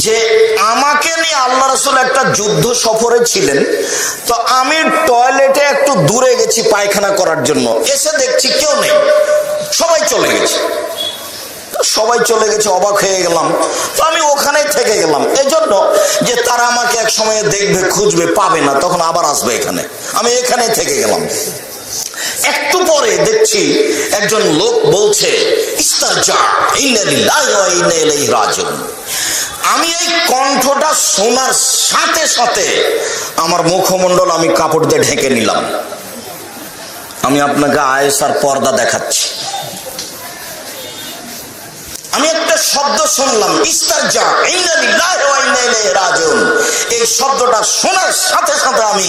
যে আমাকে নিয়ে আল্লাহ রাসূল একটা যুদ্ধ সফরে ছিলেন, তো আমি টয়লেটে একটু দূরে গেছি পায়খানা করার জন্য, এসে দেখছি কেউ নেই, সবাই চলে গেছে। সবাই চলে গেছে, অবাক হয়ে গেলাম, তো আমি ওখানেই থেকে গেলাম, এজন্য যে তারা আমাকে এক সময় দেখবে, খুঁজবে, পাবে না, তখন আবার আসবে এখানে, আমি এখানে থেকে গেলাম। একটু পরে দেখছি একজন লোক বলছে, ইস্তারজা ইন্না লিল্লাহি ওয়া ইন্না ইলাইহি রাজিউন। আমি এই কণ্ঠটা শোনার সাথে সাথে আমার মুখমণ্ডল আমি কাপড় দিয়ে ঢেকে নিলাম। আমি আপনাকে আয়েশার পর্দা দেখাচ্ছি। আমি একটা শব্দ শুনলাম, ইস্তারজা ইন্না লিল্লাহি ওয়া ইন্না ইলাইহি রাজিউন। এই শব্দটা শোনার সাথে সাথে আমি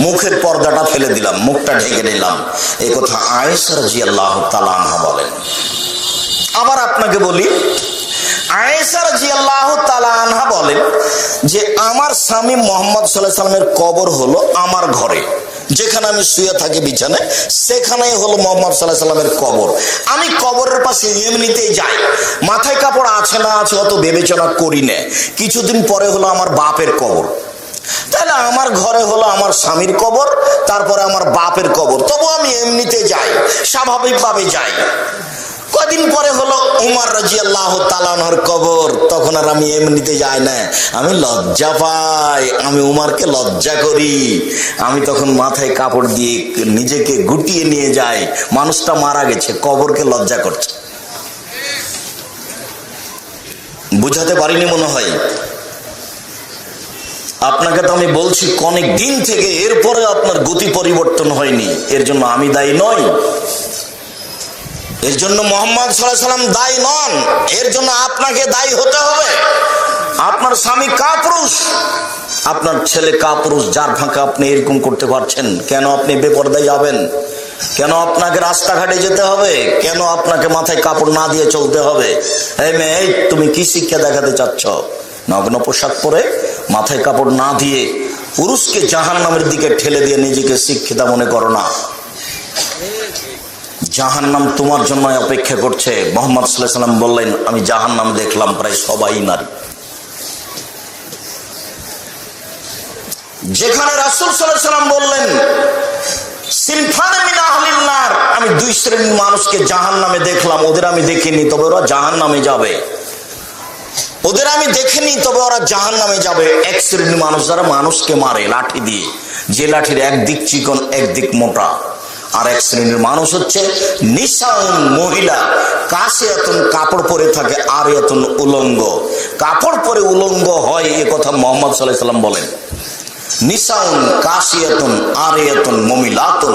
মুখের পর্দাটা ফেলে দিলাম, মুখটা ঢেকে নিলাম। এই কথা আয়েশা রাদিয়াল্লাহু তাআলা আনহা বলেন। আবার আপনাকে বলি, আয়েশা রাদিয়াল্লাহু তাআলা আনহা বলেন যে আমার স্বামী মুহাম্মদ সাল্লাল্লাহু আলাইহি ওয়াসাল্লামের কবর হলো আমার ঘরে, যেখানে আমি শুয়ে থাকি বিছানায়, সেখানেই হলো মুহাম্মদ সাল্লাল্লাহু আলাইহি ওয়াসাল্লামের কবর। আমি কবরের পাশে এমনিতেই যাই, মাথায় কাপড় আছে না আছে অত বিবেচনা করি না। কিছুদিন পরে হলো আমার বাপের কবর, তাহলে আমার ঘরে হলো আমার স্বামীর কবর, তারপরে আমার বাপের কবর, তবু আমি এমনিতে যাই, স্বাভাবিকভাবে যাই। কদিন পরে হলো উমর রাদিয়াল্লাহু তাআলা আনহুর কবর, তখন আর আমি এমনিতে যাই না, আমি লজ্জা পাই, আমি উমরকে লজ্জা করি, আমি তখন মাথায় কাপড় দিয়ে নিজেকে গুটিয়ে নিয়ে যাই। মানুষটা মারা গেছে, কবরকে লজ্জা করছে। বুঝাতে পারিনি মনে হয় আপনাকে। তো আমি বলছি অনেক দিন থেকে, এরপরে আপনার গতি পরিবর্তন হয়নি, এর জন্য আমি দায়ী নই, এর জন্য মুহাম্মদ সাল্লাল্লাহু আলাইহি ওয়াসাল্লাম দায়ী নন, এর জন্য আপনাকে দায়ী হতে হবে। আপনার স্বামী কাপুরুষ, আপনার ছেলে কাপুরুষ, যার ফাঁকা আপনি এরকম করতে পারছেন, কেন আপনি বেপরদায় যাবেন? কেন আপনাকে রাস্তাঘাটে যেতে হবে? কেন আপনাকে মাথায় কাপড় না দিয়ে চলতে হবে? এই মেয়ে, তুমি কি শিক্ষা দেখাতে চাচ্ছ? নগ্ন পোশাক পরে মাথায় কাপড় না দিয়ে পুরুষকে জাহান্নামের দিকে ঠেলে দিয়ে নিজেকে শিক্ষিতা মনে করো না। জাহান্নাম তোমার জন্য অপেক্ষা করছে। মুহাম্মদ সাল্লাল্লাহু আলাইহি ওয়াসাল্লাম বললেন, আমি জাহান্নাম দেখলাম প্রায় সবাই নারী। যেখানে রাসূল সাল্লাল্লাহু আলাইহি ওয়াসাল্লাম বললেন সিনফানে মিন আহলিন নার, আমি দুই শ্রেণীর মানুষকে জাহান্নামে দেখলাম, ওদের আমি দেখিনি তবে ওরা জাহান্নামে যাবে। ওদের আমি দেখিনি তবে ওরা জাহান্নামে যাবে। এক শ্রেণীর মানুষ যারা মানুষকে মারে লাঠি দিয়ে, যে লাঠির একদিক চিকন একদিক মোটা। আর এক শ্রেণীর মানুষ হচ্ছে নিসাউন, মহিলা, কাসিয়াতুন, কাপড় পরে থাকে, আর এতন উলঙ্গ। কাপড় পরে উলঙ্গ হয় এ কথা মুহাম্মদ সাল্লাল্লাহু আলাইহি ওয়াসাল্লাম বলেন। নিসাউন কাসিয়াতুন আরিয়াতুন মুমিলাতুন,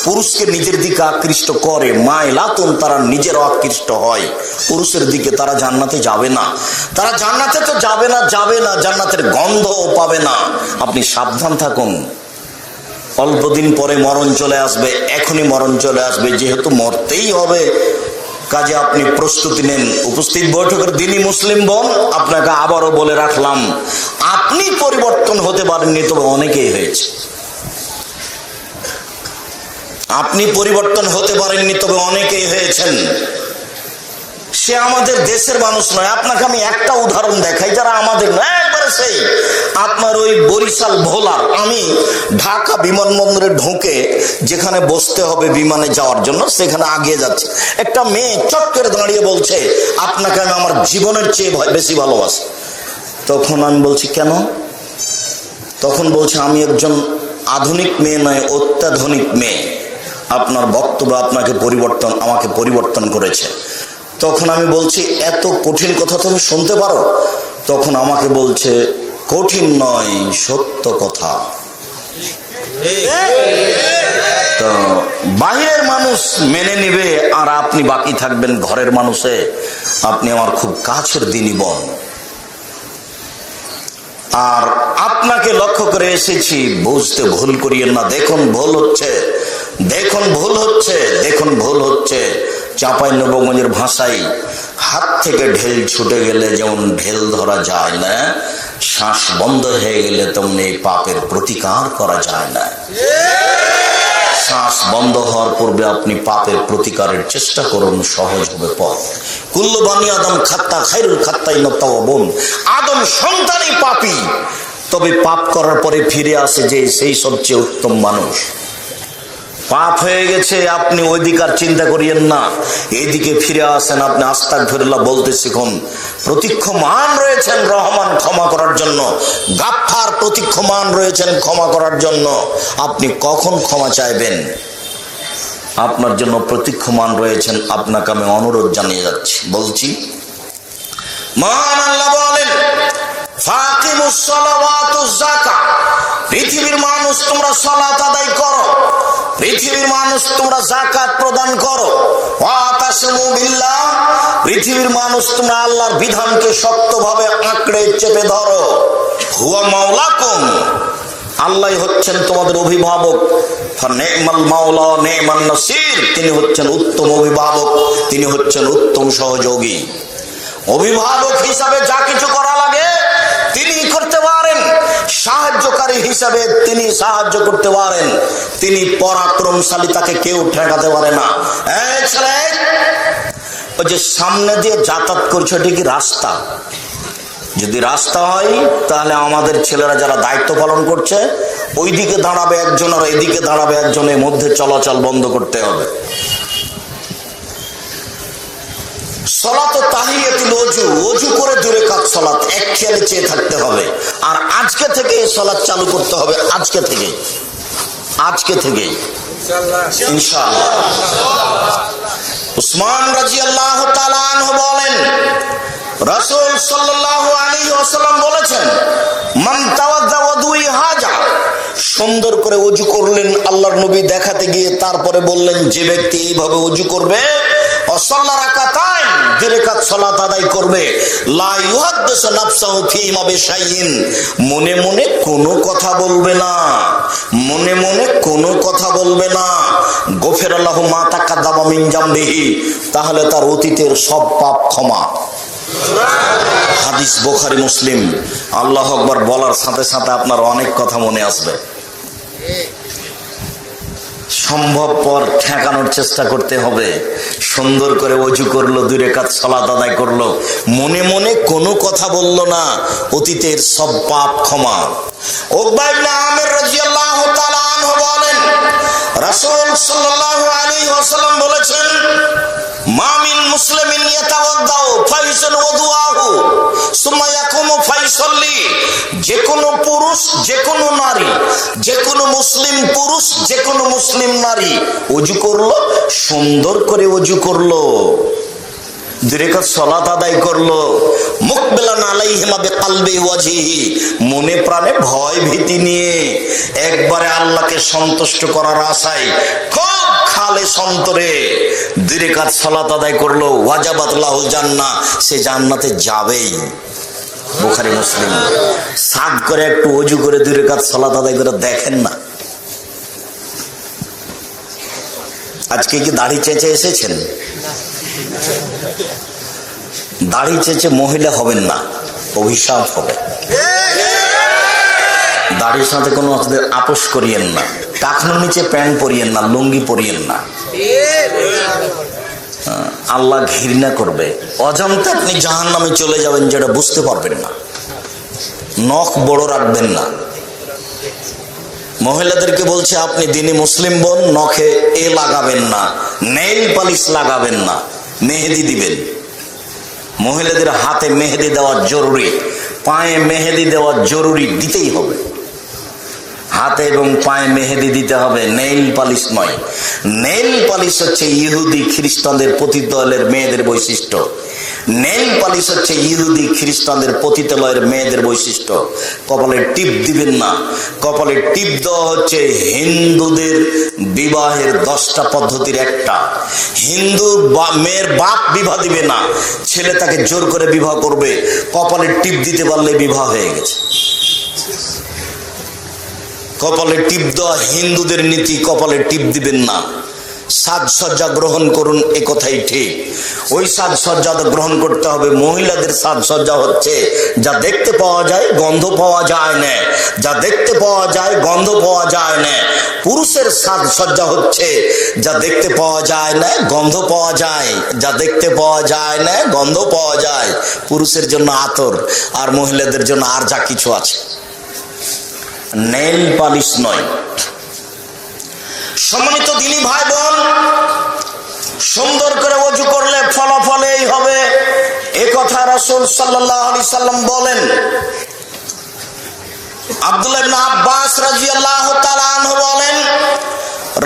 পুরুষকে নিজের দিকে আকৃষ্ট করে, মাইলাতুন, তারা নিজেরও আকৃষ্ট হয় পুরুষের দিকে। তারা জান্নাতে যাবে না। তারা জান্নাতে তো যাবে না, জান্নাতের গন্ধও পাবে না। আপনি সাবধান থাকুন। অল্পদিন পরে মরণ চলে আসবে, এখনই মরণ চলে আসবে, যেহেতু মরতেই হবে কাজে আপনি প্রস্তুতি নেন। উপস্থিত বৈঠকের দিনই মুসলিম বোন, আপনাকে আবারও বলে রাখলাম, আপনি পরিবর্তন হতে পারেননি তবে অনেকেই হয়েছে। আপনি পরিবর্তন হতে পারেননি তবে অনেকেই হয়েছেন। সে আমাদের দেশের মানুষ নয়। আপনাকে আমি একটা উদাহরণ দেখাই, যারা আমাদের নয়, একবারে সেই আপনার ওই বরিশাল ভোলার। আমি ঢাকা বিমানবন্দরে ঢুকে যেখানে বসতে হবে বিমানে যাওয়ার জন্য, সেখানে আগিয়ে যাচ্ছে, একটা মেয়ে চট করে দাঁড়িয়ে বলছে, আপনাকে আমি আমার জীবনের চেয়ে বেশি ভালোবাসি। তখন আমি বলছি কেন? তখন বলছে, আমি একজন আধুনিক মেয়ে নয়, অত্যাধুনিক মেয়ে। আপনার বক্তব্য আমাকে পরিবর্তন করেছে। তখন আমি বলছি, এত কঠিন কথা তুমি শুনতে পারো? তখন আমাকে বলছে, কঠিন নয়, সত্য কথা। তো বাহিরের মানুষ মেনে নিবে আর আপনি বাকি থাকবেন ঘরের মানুষে। আপনি আমার খুব কাছের দিনী বোন, আর আপনাকে লক্ষ্য করে এসেছি, বুঝতে ভুল করিয়েন না। দেখুন ভুল হচ্ছে। চাঁপাইনবাবগঞ্জের ভাষায়, হাত থেকে ঢেল ছুটে গেলে যেমন ঢেল ধরা যায় না, শ্বাস বন্ধ হয়ে গেলে তেমনি পাপের প্রতিকার করা যায় না। শ্বাস বন্ধ হওয়ার পূর্বে আপনি পাপের প্রতিকারের চেষ্টা করুন, সহজ হবে পথ। কুল্লু বানি আদম খাত্তা খায়রুল খাত্তাইন তাওয়াবুন, আদম সন্তানই পাপী, তবে পাপ করার পরে ফিরে আসে যে সেই সবচেয়ে উত্তম মানুষ। পাপ হয়ে গেছে, আপনি ওই দিক আর চিন্তা করিয়েন না, এইদিকে ফিরে আসেন। আপনি আস্তাগফিরুল্লাহ বলতে শিখুন। প্রতীক্ষমান রয়েছেন রহমান ক্ষমা করার জন্য, গাফফার প্রতীক্ষমান রয়েছেন ক্ষমা করার জন্য। আপনি কখন ক্ষমা চাইবেন? আপনার জন্য প্রতীক্ষমান রয়েছেন। আপনাকে আমি অনুরোধ জানিয়ে যাচ্ছি, বলছি, মহান আল্লাহ বলেন, ফাকিমুস সালাওয়াতুজ যাকাত, পৃথিবীর মানুষ তোমরা সালাত আদায় করো, পৃথিবীর মানুষ তোমরা যাকাত প্রদান করো। ওয়াতাসিমু বিল্লাহ, পৃথিবীর মানুষ তোমরা আল্লাহর বিধানকে শক্তভাবে আঁকড়ে চেপে ধরো। হুয়া মাওলাকুম, আল্লাহ হচ্ছেন তোমাদের অভিভাবক। ফানিমাল মাওলা নিমান নাসির, তিনি হচ্ছেন উত্তম অভিভাবক, তিনি হচ্ছেন উত্তম সহযোগী। অভিভাবক হিসাবে যা কিছু করা লাগে তিনি করতে পারেন, সাহায্যকারী হিসাবে তিনি সাহায্য করতে পারেন। তিনি পরাক্রমশালী, তাকে কেউ ঠেকাতে পারে না। এই ছেলে, ওই যে সামনে দিয়ে যাতায়াত করছে, এটা কি রাস্তা? যদি রাস্তা হয় তাহলে আমাদের ছেলেরা যারা দায়িত্ব পালন করছে, ওইদিকে দাঁড়াবে একজন আর এদিকে দাঁড়াবে একজনের মধ্যে চলাচল বন্ধ করতে হবে। সলাত তাহিয়াতুল ওযু, ওযু করে 2 রাকাত সালাত এক খেয়ালে চেয়ে থাকতে হবে। আর আজকে থেকে এই সালাত চালু করতে হবে, আজকে থেকে ইনশাআল্লাহ। উসমান রাদিয়াল্লাহু তাআলা আনহু বলেন, রাসূল সাল্লাল্লাহু আলাইহি ওয়াসাল্লাম বলেছেন, মান তাওয়াজ্জা ওযুই হাজা, সুন্দর করে ওযু করলেন আল্লাহর নবী দেখাতে গিয়ে। তারপরে বললেন, যে ব্যক্তি এইভাবে ওযু করবে, অসাল্লা রাকাতাইন, 2 রাকাত সালাত আদায় করবে, লা ইউহাদ্দিসু নাফসাহু ফীমা বিশাইইন, মনে মনে কোনো কথা বলবে না, মনে মনে কোনো কথা বলবে না। গফিরা লাহু মা তাকাদ্দামা মিন জামবিহি, তাহলে তার অতীতের সব পাপ ক্ষমা। হাদিস বুখারী মুসলিম। আল্লাহু আকবার বলার সাথে সাথে আপনার অনেক কথা মনে আসবে। সম্ভবপর ঠেকানোর চেষ্টা করতে হবে। সুন্দর করে ওযু করলো, 2 রাকাত সালাত আদায় করলো, মনে মনে কোনো কথা বলল না, অতীতের সব পাপ ক্ষমা। উকবা ইবনে আমির রাদিয়াল্লাহু তাআলা আনহু বলেন, রাসূল সাল্লাল্লাহু আলাইহি ওয়াসাল্লাম বলেছেন, মা মিন মুসলিমিন ইয়াতাওয়াদ্দাউ ফাইসাল ওযুআহু সুম্মা ইয়াকুমু ফাইসাল্লি, যে কোনো পুরুষ, যে কোনো নারী, যে কোনো মুসলিম পুরুষ, যে কোনো মুসলিম নারী ওযু করলো, সুন্দর করে ওযু করলো, 2 রাকাত সালাত আদায় করলো, মুকবিলান আলাইহিমা বিকলবি ওয়াজহিহি, মনে প্রাণে ভয় ভীতি নিয়ে, একবারে আল্লাহকে সন্তুষ্ট করার আশায় খুব খালেস অন্তরে 2 রাকাত সালাত আদায় করলো, ওয়াজাবাত লাহুল জান্নাহ, সে জান্নাতে যাবেই। বুখারী মুসলিম। সাদ করে একটু ওযু করে 2 রাকাত সালাত আদায় করে দেখেন না। আজকে কি দাড়ি চেঁচে এসেছেন? দাড়ি চেঁচে মহিলা হবেন না, অভিশাপ হবে। দাড়ির সাথে কোনো আপোষ করিয়েন না, টাকনোর নিচে প্যান্ট পরিয়েন না, লুঙ্গি পরিয়েন না, আল্লাহ ঘৃণা করবে। অজান্তে আপনি জাহান্নামে চলে যাবেন, যেটা বুঝতে পারবেন না। নখ বড় রাখবেন না। মহিলাদেরকে বলছে, আপনি দিনী মুসলিম বোন, নখে লাগাবেন না, নেইল পালিশ লাগাবেন না, মেহেদি দিবেন। মহিলাদের হাতে মেহেদি দেওয়া জরুরি, পায়ে মেহেদি দেওয়া জরুরি, দিতেই হবে। হাতে এবং পায়ে মেহেদি দিতে হবে, নেইল পালিশ নয়। নেইল পালিশ হচ্ছে ইহুদি খ্রিস্টানদের পতিতালয়ের মেয়েদের বৈশিষ্ট্য। নেইল পালিশ হচ্ছে ইহুদি খ্রিস্টানদের পতিতালয়ের মেয়েদের বৈশিষ্ট্য। কপালে টিপ দিবেন না। কপালে টিপ দেওয়া হচ্ছে হিন্দুদের বিবাহের 10টা পদ্ধতির একটা। হিন্দু মেয়ের বাপ বিবাহ দিবে না, ছেলে তাকে জোর করে বিবাহ করবে। কপালে টিপ দিতে পারলে বিবাহ হয়ে গেছে। কপালে টিপ দেওয়া হিন্দুদের নীতি, কপালে টিপ দিবেন না। সাজসজ্জা গ্রহণ করুন, এ কথাই ঠিক। ওই সাজসজ্জা গ্রহণ করতে হবে। মহিলাদের সাজসজ্জা হচ্ছে যা দেখতে পাওয়া যায়, গন্ধ পাওয়া যায় না, যা দেখতে পাওয়া যায়, গন্ধ পাওয়া যায় না। পুরুষের সাজসজ্জা হচ্ছে যা দেখতে পাওয়া যায় না, গন্ধ পাওয়া যায়, যা দেখতে পাওয়া যায় না, গন্ধ পাওয়া যায়। পুরুষের জন্য আতর, আর মহিলাদের জন্য আর যা কিছু আছে, নেইল পালিশ নয়। সম্মানিত দিনী ভাই বোন, সুন্দর করে ওযু করলে ফলাফল এই হবে, এ কথা রাসূল সাল্লাল্লাহু আলাইহি সাল্লাম বলেন। আব্দুল্লাহ ইবনে আব্বাস রাদিয়াল্লাহু তাআলা আনহু বলেন,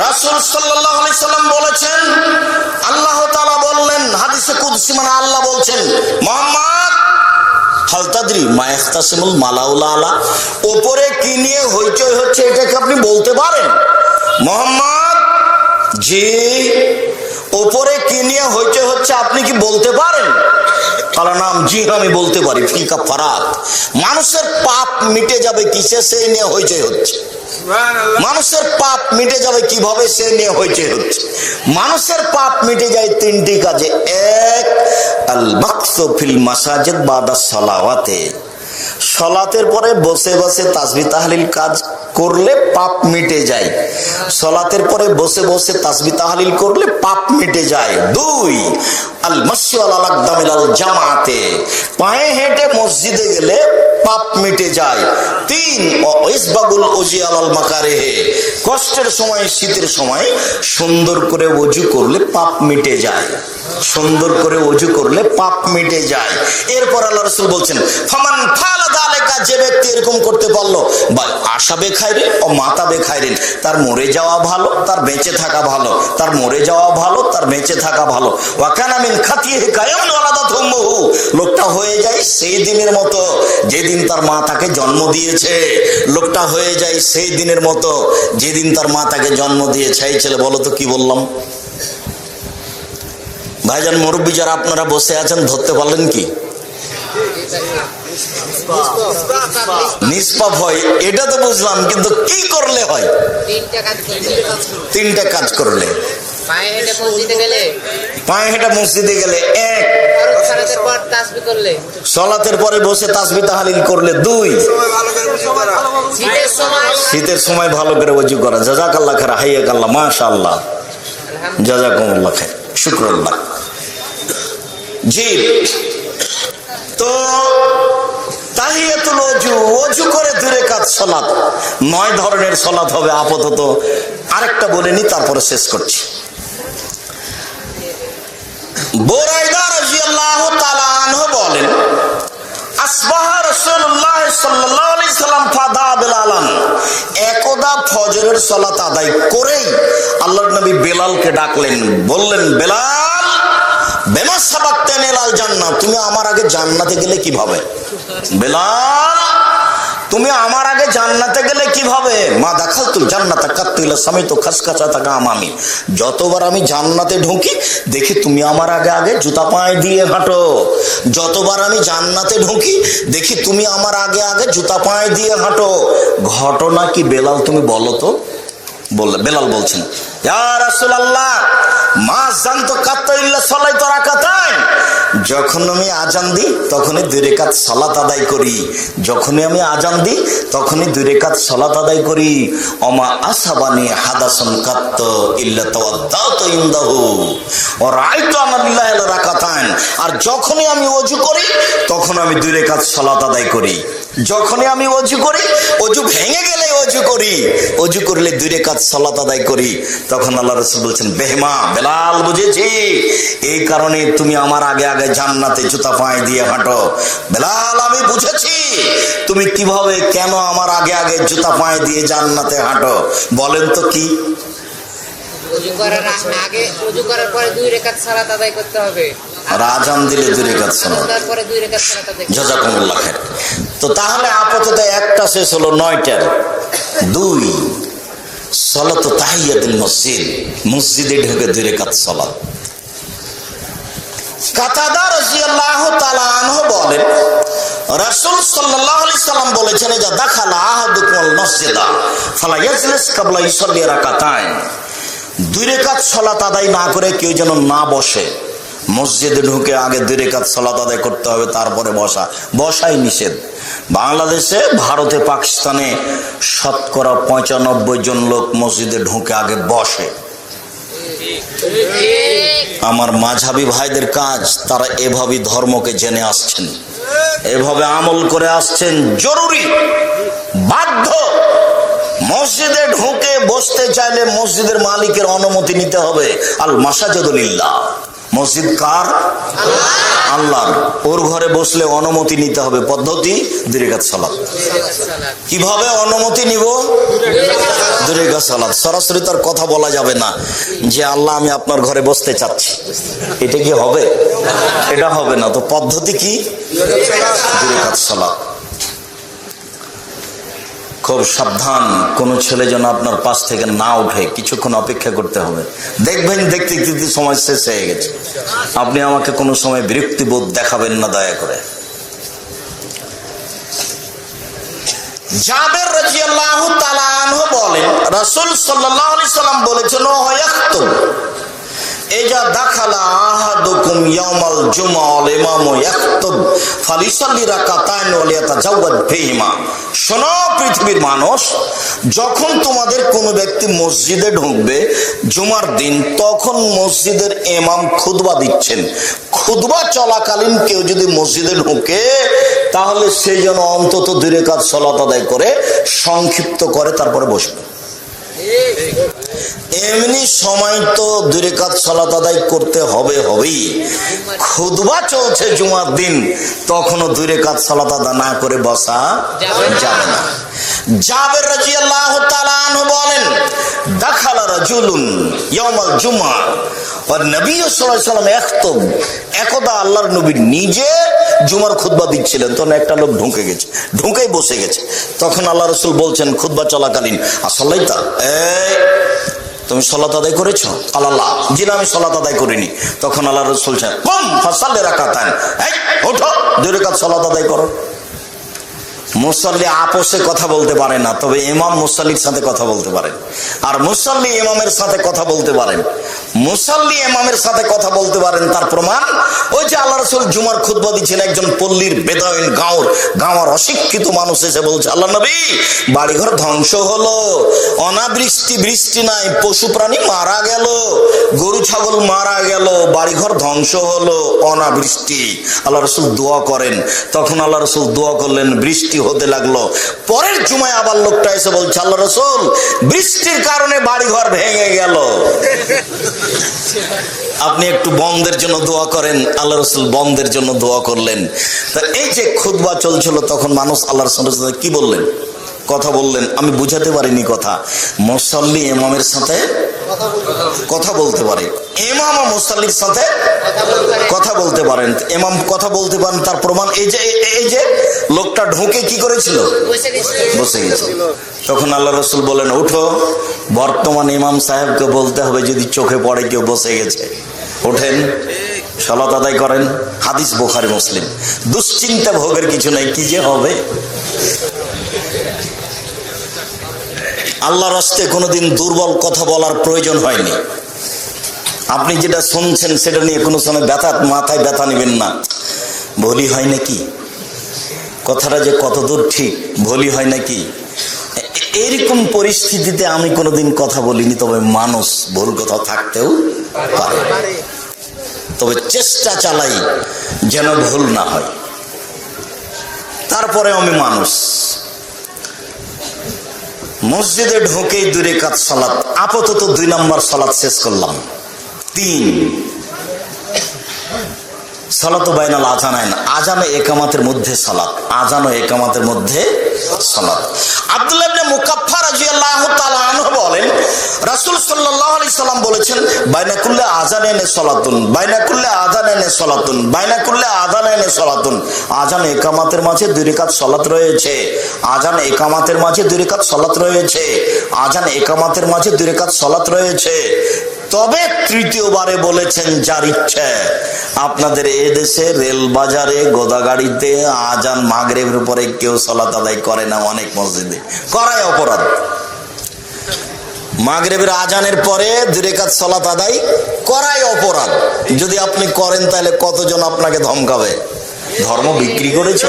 রাসূল সাল্লাল্লাহু আলাইহি সাল্লাম বলেছেন, আল্লাহ তাআলা বললেন, হাদিসে কুদসি, মানে আল্লাহ বলছেন, মুহাম্মদ হাল তাদরি মা ইখতাসিমুল মালাউল আলা, উপরে কি নিয়ে হইচই হচ্ছে এটাকে আপনি বলতে পারেন? মুহাম্মদ, জি, উপরে কি নিয়ে হইচই হচ্ছে আপনি কি বলতে পারেন? তাহলে নাম, জি আমি বলতে পারি। ফিকা ফারাত, মানুষের পাপ মিটে যাবে কিসে, সেই নিয়ে হইচই হচ্ছে। মানুষের পাপ মিটে যাবে কিভাবে, সে নিয়ে হইচই হচ্ছে। মানুষের পাপ মিটে যায় 3টি কাজে। এক, আল মাকসু ফিল মাসাজিদ বাদা সালাওয়াতে, সালাতের পরে বসে বসে তাসবিহ তাহলিল কাজ করলে পাপ মিটে যায়। সালাতের পরে বসে বসে তাসবিহ তাহলিল করলে পাপ মিটে যায়। 2, আল মাসি আলাল আকদামিল জামাতে, পায়ে হেঁটে মসজিদে গেলে পাপ মিটে যায়। 3, ইসবাগুল ওজি আলাল মাকারিহে, কষ্টের সময়, শীতের সময় সুন্দর করে ওযু করলে পাপ মিটে যায়। সুন্দর করে ওযু করলে পাপ মিটে যায়। এরপর আল্লাহ রাসূল বলছেন, ফামান ফালা যালিকা, যে ব্যক্তি এরকম করতে পারলো, বা আশা বেখাইরে ও মাতা বেখাইরিন, তার মরে যাওয়া ভালো, তার বেঁচে থাকা ভালো, তার মরে যাওয়া ভালো, তার বেঁচে থাকা ভালো। ওয়া কানা মিন খাতিহি কায়ামুন ওয়ালাদাত উম্মুহু, লোকটা হয়ে যায় সেই দিনের মতো যেদিন তার মা তাকে জন্ম দিয়েছে। লোকটা হয়ে যায় সেই দিনের মতো যেদিন তার মা তাকে জন্ম দিয়েছে। এই ছেলে বলো তো কি বললাম? ভাইজান মুরব্বী যারা আপনারা বসে আছেন ধরতে পারলেন কি? নিষ্পাপ হয় এটা তো বুঝলাম, কিন্তু কি করলে হয়? তিনটা কাজ করলে। পায়ে হেঁটে মসজিদে গেলে এক, সলাতের পরে বসে তাসবিহ তাহলিল করলে দুই, শীতের সময় ভালো করে ওযু করা। জাযাকাল্লাহ খাইর, হাইয়াকাল্লাহ, মাশাআল্লাহ, জাযাকুমুল্লাহ খাইর, শুকরাল্লাহ। জি, তো তাহিয়াতুল ওযু, ওযু করে 2 রাকাত সালাত, 9 ধরনের সালাত হবে আপাতত। আরেকটা বলে নি, তারপরে শেষ করছি। বুরাইদা রাদিয়াল্লাহু তাআলা আনহু বলেন, আসবাহা রাসূলুল্লাহ সাল্লাল্লাহু আলাইহি সাল্লাম ফাদা বেলালান, একদা ফজরের সালাত আদায় করেই আল্লাহর নবী বেলালকে ডাকলেন, বললেন, বেলাল, বেমা সাবাকতানি ইলাল জান্নাহ, তুমি আমার আগে জান্নাতে গেলে কিভাবে? বেলাল, তুমি আমার আগে জান্নাতে গেলে কিভাবে? মা দাখালতুল জান্নাতা কাত্তিলা সামিতু খাসখাসাতাকা আমামি, যতবার আমি জান্নাতে ঢুকি দেখি তুমি আমার আগে আগে জুতা পায়ে দিয়ে হাঁটো। যতবার আমি জান্নাতে ঢুকি দেখি তুমি আমার আগে আগে জুতা পায়ে দিয়ে হাঁটো। ঘটনা কি বেলাল তুমি বলো তো? বললে বেলাল বলছেন, ইয়া রাসূলুল্লাহ, মা জানতো কাত্তা ইল্লা সালাতু রাকাতাইন, যখন আমি আজান দিই তখনই 2 রাকাত সালাত আদায় করি। যখনই আমি আজান দিই তখনই 2 রাকাত সালাত আদায় করি। ওমা আসাবানি হাদাসুন কাত্ত ইল্লা তাওয়াদ্দাতু ইনদাহু ওয়া রাআইতু আনাল্লাহি রাকাতাইন, আর যখনই আমি ওযু করি তখন আমি 2 রাকাত সালাত আদায় করি। যখনই আমি ওযু করি, ওযু ভেঙে গেলে ওযু করি, ওযু করলে 2 রাকাত সালাত আদায় করি। তখন আল্লাহ রাসূল বলছেন, বেহমা বেলাল, বুঝেছি, এই কারণে তুমি আমার আগে আগে জান্নাতে জুতা পায়ে দিয়ে হাঁটো। বেলাল, আমি বুঝেছি তুমি কিভাবে কেন আমার আগে আগে জুতা পায়ে দিয়ে জান্নাতে হাঁটো। বলেন তো কি? ওযু করার আগে, ওযু করার পরে 2 রাকাত সালাত আদায় করতে হবে, আর আজান দিলে 2 রাকাত সালাত, তারপরে 2 রাকাত সালাত আদায়। জাযাকুমুল্লাহ খাইর। তো তাহলে আপাতত একটা শেষ হলো, 9টার। 2 সালাতু তাহিয়াতুল মসজিদ, মসজিদে ঢুকে 2 রাকাত সালাত। কাতাদা রাদিয়াল্লাহু তাআলা আনহু বলেন, রাসূল সাল্লাল্লাহু আলাইহি সাল্লাম বলেছেন, যা দাখালা আহাদুকুল মসজিদা ফালা ইয়াজলিস কাবলা ইসাল্লি রাকাতাইন, 2 রাকাত সালাত আদায় না করে কেউ যেন না বসে। মসজিদে ঢুকে আগে 2 রাকাত সালাত আদায় করতে হবে, তারপরে বসা। বসাই নিষেধ। বাংলাদেশে, ভারতে, পাকিস্তানে শতকরা 95 জন লোক মসজিদে ঢুকে আগে বসে। আমার মাঝহাবি ভাইদের কাজ, তারা এভাবে ধর্মকে জেনে আসছেন, এভাবে আমল করে আসছেন। জরুরি, বাধ্য, মসজিদে ঢুকে বসতে চাইলে মসজিদের মালিকের অনুমতি নিতে হবে। আল মাসাজিদু লিল্লাহ, মসজিদ কার? আল্লাহর। ওর ঘরে বসলে অনুমতি নিতে হবে। পদ্ধতি 2 রাকাত সালাত। কিভাবে অনুমতি নিব? 2 রাকাত সালাত। সরাসরি তার কথা বলা যাবে না যে আল্লাহ, আমি আপনার ঘরে বসতে চাচ্ছি। এটা কি হবে? এটা হবে না। তো পদ্ধতি কি? 2 রাকাত সালাত। খুব সাবধান, কোন ছেলে যেন আপনার পাশ থেকে না উঠে। কিছুক্ষণ অপেক্ষা করতে হবে। দেখবেন দেখতে দেখতে সময় শেষ হয়ে গেছে। আপনি আমাকে কোনো সময় বিরক্তিবোধ দেখাবেন না, দয়া করে। জাবের রাদিয়াল্লাহু তাআলা আনহু বলেন, রাসূল সাল্লাল্লাহু আলাইহি সাল্লাম বলেছেন, ওয়ায়াক্তুব ইজা দাখালা আহাদুকুম ইয়াউমাল জুমআ ওয়াল ইমামু ইয়াক্তুব ফালিসাল্লি রাকাতাইন ওয়া লিয়াতাজাওয়াদ ফীহিমা। শোনো পৃথিবীর মানুষ, যখন তোমাদের কোনো ব্যক্তি মসজিদে ঢুকবে জুমার দিন, তখন মসজিদের ইমাম খুতবা দিচ্ছেন। খুতবা চলাকালীন কেউ যদি মসজিদে ঢুকে, তাহলে সে যেন অন্তত 2 রাকাত সালাত আদায় করে সংক্ষিপ্ত করে তারপরে বসবে। এমনি সময় তো 2 রাকাত সালাত আদায় করতে হবেই। খুতবা চলছে জুমার দিন, তখনও 2 রাকাত সালাত আদায় না করে বসা যাবে না। জাবের রাদিয়াল্লাহু তাআলা আনহু বলেন, দাখালা রাজুলুন ইয়াউমাল জুমআ ওয়া নবী সাল্লাল্লাহু আলাইহি ওয়াসাল্লাম ইয়াখতুব, একদা আল্লাহর নবী নিজে জুমার খুতবা দিচ্ছিলেন, তখন একটা লোক ঢুকেই বসে গেছে। তখন আল্লাহ রাসূল বলছেন খুতবা চলাকালীন, আসলাইতা, তুমি সালাত আদায় করেছো? আল্লাহ, জি না, আমি সালাত আদায় করিনি। তখন আল্লাহ রাসূল বলছেন, কুম ফাসাল্লি রাকাতান, এই ওঠো 2 রাকাত সালাত আদায় করো। মুসাল্লি আপোষে কথা বলতে পারে না, তবে ইমাম মুসাল্লির সাথে কথা বলতে পারেন, আর মুসাল্লি ইমামের সাথে কথা বলতে পারেন। মুসাল্লি ইমামের সাথে কথা বলতে পারেন, তার প্রমাণ ওই যে আল্লাহ রাসূল জুমার খুতবা দিচ্ছেন, একজন পল্লীর বেদাউন গাঁওয়ার অশিক্ষিত মানুষ এসে বলছে, আল্লাহ নবী, বাড়িঘর ধ্বংস হলো, অনাবৃষ্টি, বৃষ্টি নাই, পশু প্রাণী মারা গেল, গরু ছাগল মারা গেল, বাড়িঘর ধ্বংস হলো, অনাবৃষ্টি। আল্লাহ রাসূল দোয়া করেন, তখন আল্লাহ রাসূল দোয়া করলেন, বৃষ্টি হতে লাগলো। পরের জুমায় আবার লোকটা এসে বলছে, আল্লাহ রাসূল, বৃষ্টির কারণে বাড়িঘর ভেঙে গেল, আপনি একটু বন্ধের জন্য দোয়া করেন। আল্লাহ রাসূল বন্ধের জন্য দোয়া করলেন। তা এই যে খুতবা চলছিল, তখন মানুষ আল্লাহ রাসূলের সাথে কি বললেন? কথা বললেন। আমি বুঝাতে পারিনি কথা। মুসাল্লি ইমামের সাথে কথা বলতে পারে, ইমাম ও মুসাল্লির সাথে কথা বলতে পারেন। ইমাম কথা বলতে পারেন, তার প্রমাণ এই যে লোকটা ঢুকে কি করেছিল? বসে গেছিল। তখন আল্লাহ রাসূল বলেন, উঠো, বর্তমান ইমাম সাহেবকে বলতে হবে যদি চোখে পড়ে কেউ বসে গেছে, ওঠেন, সালাত আদায় করেন। হাদিস বুখারী মুসলিম। দুশ্চিন্তা ভোগের কিছু নাই, কি যে হবে। আল্লাহর রাস্তায় কোনোদিন দুর্বল কথা বলার প্রয়োজন হয়নি। আপনি যেটা শুনছেন সেটা নিয়ে কোনো সময় মাথায় ব্যথা নেবেন না। ভুলই হয় নাকি, কথাটা যে কতদূর ঠিক, ভুলই হয় নাকি, এরকম পরিস্থিতিতে আমি কোনোদিন কথা বলিনি। তবে মানুষ ভুল কথা থাকতেও পারে, তবে চেষ্টা চালাই যেন ভুল না হয়। তারপরে আমি মানুষ। মসজিদে ঢুকেই 2 রাকাত সালাত, আপাতত 2 নম্বর সালাত শেষ করলাম। 3 সালাত বাইনাল আযানাইন, আযান ও ইকামাতের মধ্যে সালাত, আযান ও ইকামাতের মধ্যে সালাত। আব্দুল্লাহ ইবনে মুকাফফার রাদিয়াল্লাহু তাআলা আনহু বলেন, রাসূল সাল্লাল্লাহু আলাইহি সাল্লাম বলেছেন, বাইনা কুল্লি আযানাইনে সালাতুন, বাইনা কুল্লি আযানাইনে সালাতুন, বাইনা কুল্লি আযানাইনে সালাতুন। আযান ইকামাতের মাঝে 2 রাকাত সালাত রয়েছে, আযান ইকামাতের মাঝে 2 রাকাত সালাত রয়েছে, আযান ইকামাতের মাঝে 2 রাকাত সালাত রয়েছে। তবে তৃতীয়বারে বলেছেন, যার ইচ্ছে। আপনাদের এদেশে রেল বাজারে, গোদাগাড়িতে আজান মাগরিবের পরে কেউ সালাত আদায় করে না, অনেক মসজিদে করায় অপরাধ। মাগরিবের আজানের পরে 2 রাকাত সালাত আদায় করাই অপরাধ। যদি আপনি করেন তাহলে কতজন আপনাকে ধমকাবে, ধর্ম বিক্রি করেছে।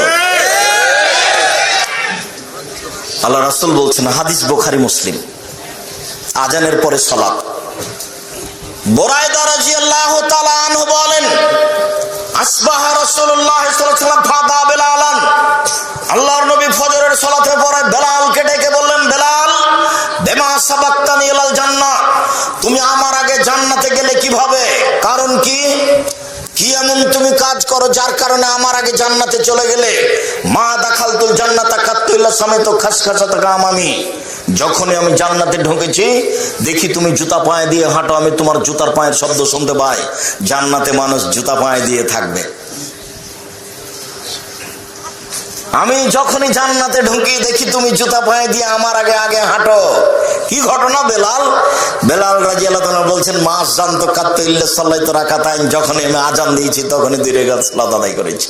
আল্লাহ রাসূল বলছেন, হাদিস বুখারী মুসলিম, আজানের পরে সালাত। বুরায়দা রাদিয়াল্লাহু তাআলা আনহু বলেন, আসবাহা রাসূলুল্লাহ সাল্লাল্লাহু আলাইহি ওয়াসাল্লাম ফাদা বেলালান, আল্লাহর নবী ফজরের সালাতের পরে বেলালকে ডেকে বললেন, বেলাল, বিমা সাবাকতানি ইলাল জান্নাহ, তুমি আমার আগে জান্নাতে গেলে কিভাবে? কারণ কি এমন তুমি কাজ করো যার কারণে আমার আগে জান্নাতে চলে গেলে? মা দাখালতুল জান্নাতা কাত্তু ইল্লা সামাইতু খাসখাসাতা গামামি, যখনই আমি জান্নাতে ঢুকেছি দেখি তুমি জুতা পায়ে দিয়ে হাঁটো, আমি তোমার জুতার পায়ের শব্দ শুনতে পাই। জান্নাতে মানুষ জুতা পায়ে দিয়ে থাকবে। আমি যখনই জান্নাতে ঢুকি দেখি তুমি জুতা পায়ে দিয়ে আমার আগে আগে হাঁটো। কি ঘটনা বেলাল? বেলাল রাদিয়াল্লাহু তাআলা বলছেন, মাস জানতো কাত্তু ইল্লা সাল্লাতু রাকাতাইন, যখনই আমি আজান দিয়েছি তখনই 2 রাকাত সালাত আদায় করেছি।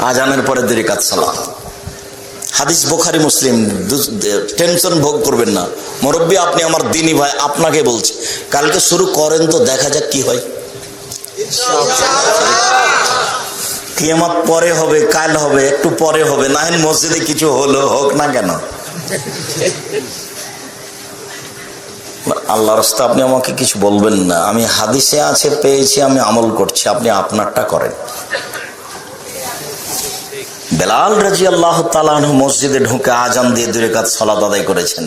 আজানের পরে 2 রাকাত সালাত। হাদিস বুখারী মুসলিম। টেনশন ভোগ করবেন না মুরব্বী, আপনি আমার দিনী ভাই, আপনাকে বলছি, কালকে শুরু করেন তো দেখা যাক কি হয়। কিয়ামত পরে হবে, কাল হবে, একটু পরে হবে, না হয় মসজিদে কিছু হলো, হোক না কেন। আল্লাহর রাস্তায় আপনি আমাকে কিছু বলবেন না, আমি হাদিসে আছে পেয়েছি, আমি আমল করছি, আপনি আপনারটা করেন। বেলাল রাদিয়াল্লাহু তাআলা আনহু মসজিদে ঢুকে আজান দিয়ে 2 রাকাত সালাত আদায় করেছেন।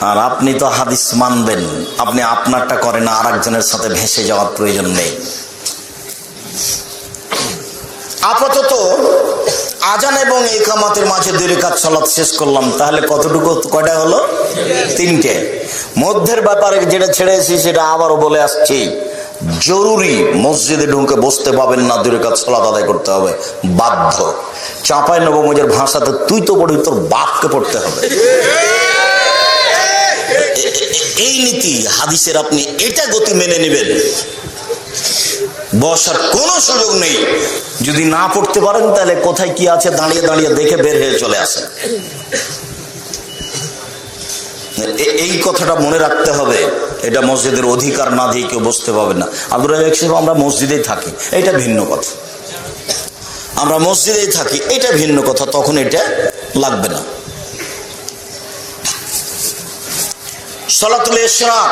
আর আপনি তো হাদিস মানবেন, আপনি আপনারটা করেন, আর একজনের সাথে ভেসে যাওয়ার প্রয়োজন নেই। আপাতত আজান এবং ইকামতের মাঝে 2 রাকাত সালাত শেষ করলাম। তাহলে কতটুকু, কয়টা হলো? 3টে। মধ্যের ব্যাপারে যেটা ছেড়েছি সেটা আবারও বলে আসছি, জরুরি মসজিদে ঢুকে বসতে পাবেন না, 2 রাকাত সালাত আদায় করতে হবে, বাধ্য। চাঁপাই নবমজের ভাষাতে তুই তো পড়ি, তোর বাপকে পড়তে হবে। এই নীতি হাদিসের, আপনি এটা গতি মেনে নেবেন, বসার কোনো সুযোগ নেই। যদি না পড়তে পারেন তাহলে কোথায় কি আছে দাঁড়িয়ে দাঁড়িয়ে দেখে বের হয়ে চলে আসেন। এই কথাটা মনে রাখতে হবে। এটা মসজিদের অধিকার না দিয়ে কেউ বসতে পাবে না। আব্দুর রাজ্জাক সাহেব, আমরা মসজিদেই থাকি, এটা ভিন্ন কথা। আমরা মসজিদেই থাকি, এটা ভিন্ন কথা, তখন এটা লাগবে না। সালাতুল ইশরাক,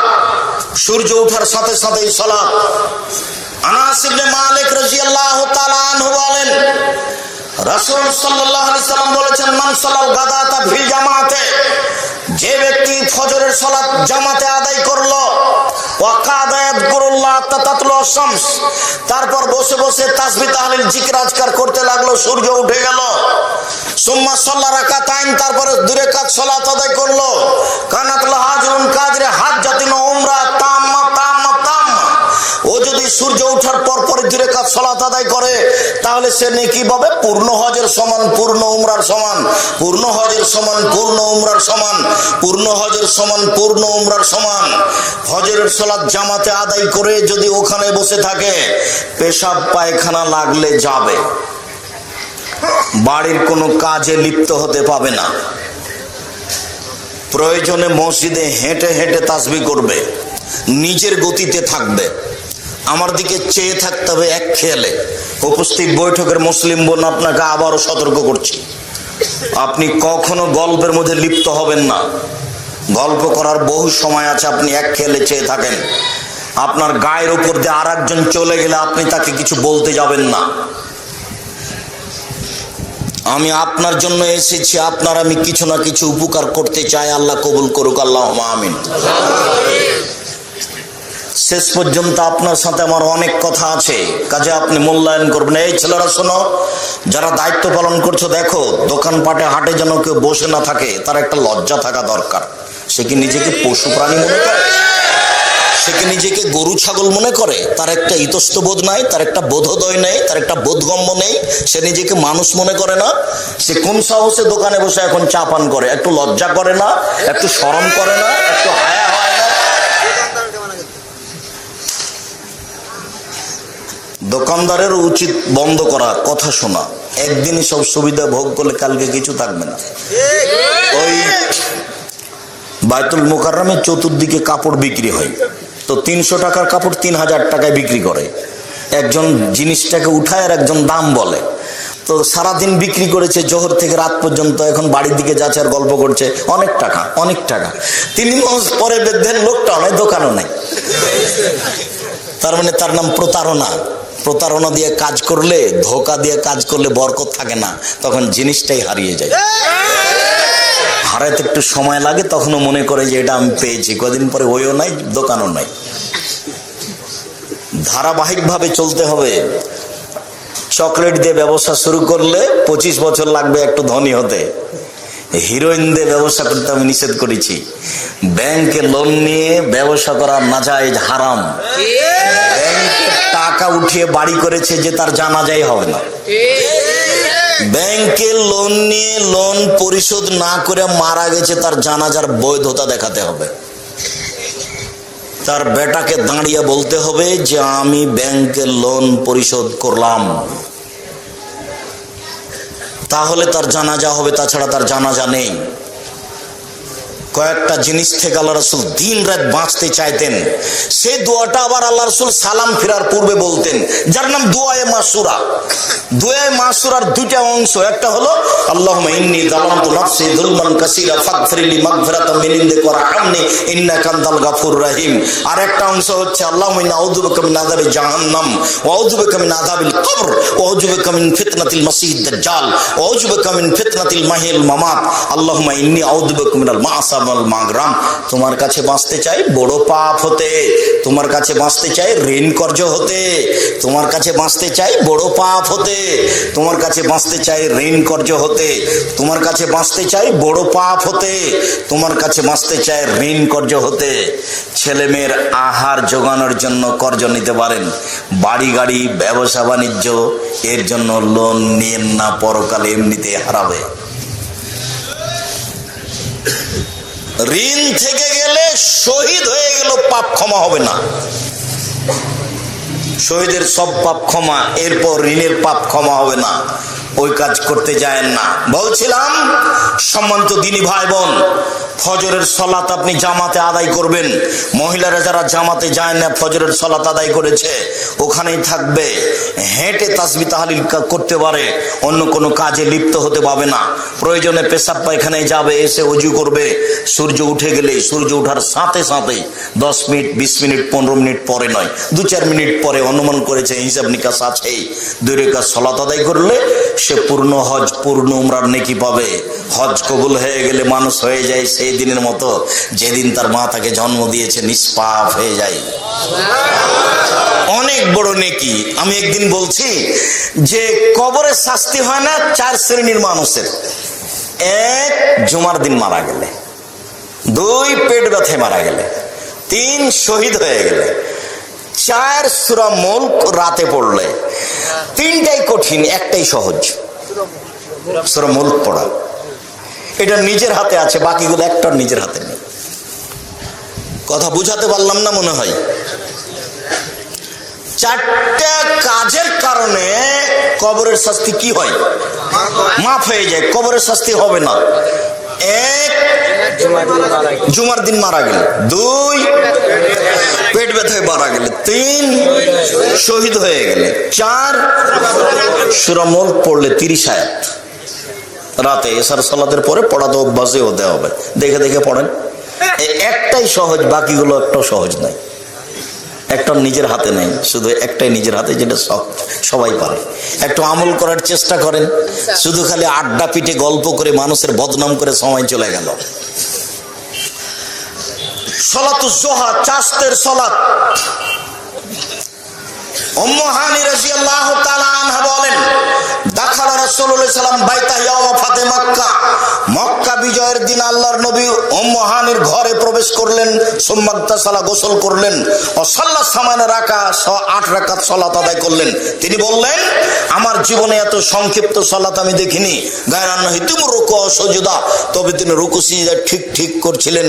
সূর্য ওঠার সাথে সাথেই সালাত। আনাস ইবনে মালিক রাদিয়াল্লাহু তাআলা আনহু বলেন, রাসূল সাল্লাল্লাহু আলাইহি সাল্লাম বলেছেন, মান সালাল গাদাতা ফিল জামাতে, যে ব্যক্তি ফজরের সালাত জামাতে আদায় করলো, ওয়া কাদা ইয়াযকুরুল্লাহ তাতাতলু শামস, তারপর বসে বসে তাসবিহ তাহলিল জিকির আজকার করতে লাগলো, সূর্য উঠে গেল। সুম্মা সাল্লা রাকাতাইন, তারপরে 2 রাকাত সালাত আদায় করলো, কানাত লাহু আজরুন কাজরে হাজ্জাতিন উমরা তাম্মা তাম্মা তাম্মা। ও যদি সূর্য ওঠার পর পর 2 রাকাত সালাত আদায় করে, তাহলে সে নেকি পাবে পূর্ণ হজের সমান, পূর্ণ উমরার সমান, পূর্ণ হজের সমান, পূর্ণ উমরার সমান, পূর্ণ হজের সমান, পূর্ণ উমরার সমান। ফজরের সালাত জামাতে আদায় করে যদি ওখানে বসে থাকে, পেশাব পায়খানা লাগলে যাবে, বাড়ির কোনো কাজে লিপ্ত হতে পাবে না। প্রয়োজনে মসজিদে হেঁটে হেঁটে তাসবিহ করবে, নিজের গতিতে থাকবে, আমার দিকে চেয়ে থাকতে হবে এক খেয়ালে। উপস্থিত বৈঠকের মুসলিম বোন, আপনাকে আবারও সতর্ক করছি, আপনি কখনো গল্পের মধ্যে লিপ্ত হবেন না। গল্প করার বহু সময় আছে, আপনি এক খেয়ালে চেয়ে থাকেন। আপনার গায়ের উপর দিয়ে আর একজন চলে গেলে আপনি তাকে কিছু বলতে যাবেন না। আমি আপনার জন্য এসেছি, আপনার আমি কিছু না কিছু উপকার করতে চাই, আল্লাহ কবুল করুক, আল্লাহুম্মা আমিন। শেষ পর্যন্ত আপনার সাথে আমার অনেক কথা আছে, কাজে আপনি মূল্যায়ন করবেন। এই ছেলেরা শোনো, যারা দায়িত্ব পালন করছো, দেখো দোকানপাটে হাটে যেন কেউ বসে না থাকে, তার একটা লজ্জা থাকা দরকার। সে কি নিজেকে পশু প্রাণী মনে করে? সে কি নিজেকে গরু ছাগল মনে করে? তার একটা ইতস্তবোধ নাই, তার একটা বোধোদয় নেই, তার একটা বোধগম্য নেই, সে নিজেকে মানুষ মনে করে না। সে কোন সাহসে দোকানে বসে এখন চা পান করে? একটু লজ্জা করে না? একটু শরম করে না? একটু হায়া হয় না? দোকানদারের উচিত বন্ধ করা, কথা শোনা। একদিনই সব সুবিধা ভোগ করলে কালকে কিছু থাকবে না। ওই বায়তুল মুকাররমে চতুর্দিকে কাপড় বিক্রি হয়, তো 300 টাকার কাপড় 3000 টাকায় বিক্রি করে। একজন জিনিসটাকে উঠায় আর একজন দাম বলে। তো সারাদিন বিক্রি করেছে জোহর থেকে রাত পর্যন্ত, এখন বাড়ির দিকে যাচ্ছে আর গল্প করছে, অনেক টাকা অনেক টাকা। 3 মাস পরে দেখবেন লোকটাও নাই, দোকানও নাই। তার মানে তার নাম প্রতারণা। প্রতারণা দিয়ে কাজ করলে, ধোকা দিয়ে কাজ করলে বরকত থাকে না, তখন জিনিসটাই হারিয়ে যায়। হারাতে একটু সময় লাগে, তখনও মনে করে যে এটা আমি পেয়েছি, কদিন পরে ওইও নাই, দোকানও নাই। ধারাবাহিকভাবে চলতে হবে। চকলেট দিয়ে ব্যবসা শুরু করলে 25 বছর লাগবে একটু ধনী হতে। হিরোইন দিয়ে ব্যবসা করতে আমি নিষেধ করেছি। ব্যাংকে লোন নিয়ে ব্যবসা করা নাজায়েজ, হারাম। ব্যাংকে টাকা উঠিয়ে বাড়ি করেছে যে তার জানাজাই হবে না। ব্যাংকে লোন নিয়ে লোন পরিশোধ না করে মারা গেছে, তার জানাজার বৈধতা দেখাতে হবে। তার বেটাকে দাঁড়িয়ে বলতে হবে যে আমি ব্যাংকের লোন পরিশোধ করলাম, তাহলে তার জানাজা হবে, তাছাড়া তার জানাজা নেই। কয়েকটা জিনিস থেকে আল্লাহ রাসূল দিন রাত বাঁচতে চাইতেন। সেই দোয়াটা আবার আল্লাহ রাসূল সালাম ফেরার পূর্বে বলতেন, যার নাম দুআয়ে মাসুরা। দুআয়ে মাসুরার 2টা অংশ, একটা হলো আল্লাহুম্মা ইন্নী যালামতু নাফসি যুলমান কাসীরা ফাগফিরলি মাগফিরাতাম মিন ইনদিকা ওয়ারহামনি ইন্নাকা আনতাল গাফুরুর রহিম। আর একটা অংশ হচ্ছে আল্লাহুম্মা ইন্নী আউযু বিকা মিন আযাবি জাহান্নাম ওয়া আউযু বিকা মিন আযাবিল কবর ওয়া আউযু বিকা মিন ফিতনাতিল মাসিহিদ দাজ্জাল ওয়া আউযু বিকা মিন ফিতনাতিল মাহিল মামাত। আল্লাহুম্মা ইন্নী আউযু বিকা মিনাল মা'সা ওয়াল মাগরাম। তোমার কাছে বাঁচতে চাই বড় পাপ হতে, তোমার কাছে বাঁচতে চাই ঋণ কর্জ হতে, তোমার কাছে বাঁচতে চাই বড় পাপ হতে, তোমার কাছে বাঁচতে চাই ঋণ কর্জ হতে, তোমার কাছে বাঁচতে চাই বড় পাপ হতে, তোমার কাছে বাঁচতে চাই ঋণ কর্জ হতে। ছেলে মেয়ের আহার জোগানোর জন্য কর্জ নিতে পারেন, বাড়ি গাড়ি ব্যবসা বাণিজ্য এর জন্য লোন নিয়েন না, পরকালে এমনিতে হারাবে। ঋণ থেকে গেলে শহীদ হয়ে গেল পাপ ক্ষমা হবে না। শহীদের সব পাপ ক্ষমা, এরপর ঋণের পাপ ক্ষমা হবে না। ওই কাজ করতে যায়েন না। বলছিলাম সম্মানিত দিনী ভাই বোন, ফজরের সলাত আপনি জামাতে আদায় করবেন। মহিলারা যারা জামাতে যায় না, ফজরের সলাত আদায় করেছে, ওখানেই থাকবে, হেঁটে তাসবিহ তাহলিল করতে পারে, অন্য কোনো কাজে লিপ্ত হতে পাবে না। প্রয়োজনে পেশাব পায়খানায় যাবে, এসে ওযু করবে। সূর্য উঠে গেলে, সূর্য ওঠার সাথে সাথে 10 মিনিট 20 মিনিট 15 মিনিট পরে নয়, 2-4 মিনিট পরে, অনুমান করেছে, হিসাব নিকাশ আছেই, 2 রাকাত সালাত আদায় করলে সে পূর্ণ হজ, পূর্ণ উমরার নেকি পাবে। হজ কবুল হয়ে গেলে মানুষ হয়ে যায় সেই দিনের মতো যেদিন তার মা তাকে জন্ম দিয়েছে, নিষ্পাপ হয়ে যায়। অনেক বড় নেকি। আমি একদিন বলছি যে কবরের শাস্তি হয় না 4 শ্রেণীর মানুষের। 1, জুমার দিন মারা গেলে, 2, পেট ব্যথায় মারা গেলে, 3, শহীদ হয়ে গেলে, 4, সূরা মুলক রাতে পড়লে। 3টাই কঠিন, একটাই সহজ, সূরা মুলক পড়া। এটা নিজের হাতে আছে, বাকিগুলো একটার নিজের হাতে নেই। কথা বুঝাতে পারলাম না মনে হয়। 4টা কাজের কারণে কবরের শাস্তি কি হয়? মাফ হয়ে যায়, কবরের শাস্তি হবে না। 1, জুমার দিন মারা গেলে, 2, পেট ব্যথায় মারা গেলে, 3, শহীদ হয়ে গেলে, 4, সূরা মুলক পড়লে 30 আয়াত রাতে এশার সালাতের পরে পড়া তো অভ্যাসে হতে হবে। দেখে দেখে পড়েন। একটাই সহজ, বাকিগুলো একটাও সহজ নাই, একটা নিজের হাতে নেই, শুধু একটাই নিজের হাতে, যেটা সবাই পারে। একটু আমল করার চেষ্টা করেন, শুধু খালি আড্ডা পিঠে গল্প করে মানুষের বদনাম করে সময় চলে গেল। সলাতুজ জোহা, চাস্তের সলাত। উম্মু হানি রাদিয়াল্লাহু তাআলা আনহা বলেন, দাখালা রাসূলুল্লাহ সাল্লাল্লাহু আলাইহি ওয়াসাল্লাম বাইতা ইয়াওমা ফাতে মক্কা। মক্কা বিজয়ের দিন আল্লাহর নবী উম্মু হানির ঘরে প্রবেশ করলেন। সুম্মাগতাসালা, গোসল করলেন। ও সাল্লা সামানা রাকা, 8 রাকাত সালাত আদায় করলেন। তিনি বললেন, আমার জীবনে এত সংক্ষিপ্ত সালাত আমি দেখিনি। গায়রান্নাহি তুমু রুকু ও সুজুদা, তবে তিনি রুকু সিজদা ঠিক ঠিক করছিলেন।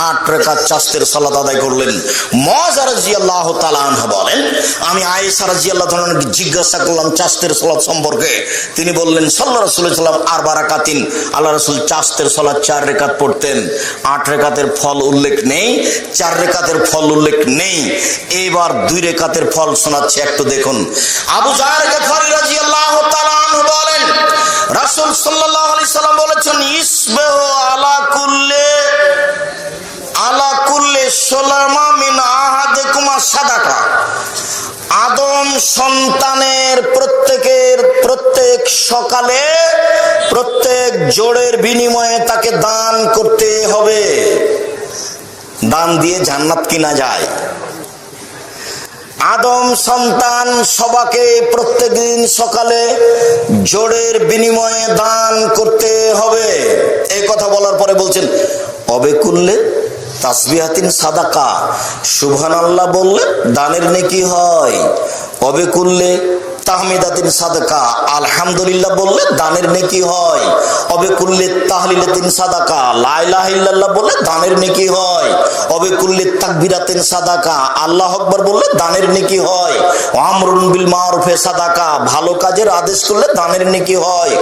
8 রাকাত চাস্তের সালাত আদায় করলেন। মুআযা রাদিয়াল্লাহু তাআলা আনহা বলেন, আমি আয়েশা রাদিয়াল্লাহু তাআলা জিজ্ঞাসা করলাম চাস্তের সালাত সম্পর্কে। তিনি বললেন, সাল্লাল্লাহু আলাইহি ওয়াসাল্লাম 4 রাকাতিন, আল্লাহ রাসূল চাস্তের সালাত 4 রাকাত পড়তেন। 8 রাকাতের ফল উল্লেখ নেই, 4 রাকাতের ফল উল্লেখ নেই। এবার 2 রাকাতের ফল শোনাচ্ছে, একটু দেখুন। আবু যার গফারি রাদিয়াল্লাহু তাআলা আনহু বলেন, রাসূল সাল্লাল্লাহু আলাইহি সাল্লাম বলেছেন, ইসবাহু আলা কুল্লি সুলামা মিন আহাদিকুমা সাদাকা। আদম সন্তানের প্রত্যেক সকালে প্রত্যেক জোড়ের বিনিময়ে তাকে দান করতে হবে। দান দিয়ে জান্নাত কিনা যায়। আদম সন্তান সবাকে প্রত্যেকদিন সকালে জোড়ের বিনিময়ে দান করতে হবে। এই কথা বলার পরে বলছেন, অবে করলে তাসবিহাতিন সাদাকা, সুবহানাল্লাহ বললে দানের নেকি হয়। অবে করলে তাহমিদাতিন সাদাকা, আলহামদুলিল্লাহ বললে দানের নেকি হয়। অবে করলে তাহলিলাতিন সাদাকা, লা ইলাহা ইল্লাল্লাহ বললে দানের নেকি হয়। অবে করলে তাকবীরাতিন সাদাকা, আল্লাহু আকবার বললে দানের নেকি হয়। আমরুন বিল মারুফে সাদাকা, ভালো কাজের আদেশ করলে দানের নেকি হয়।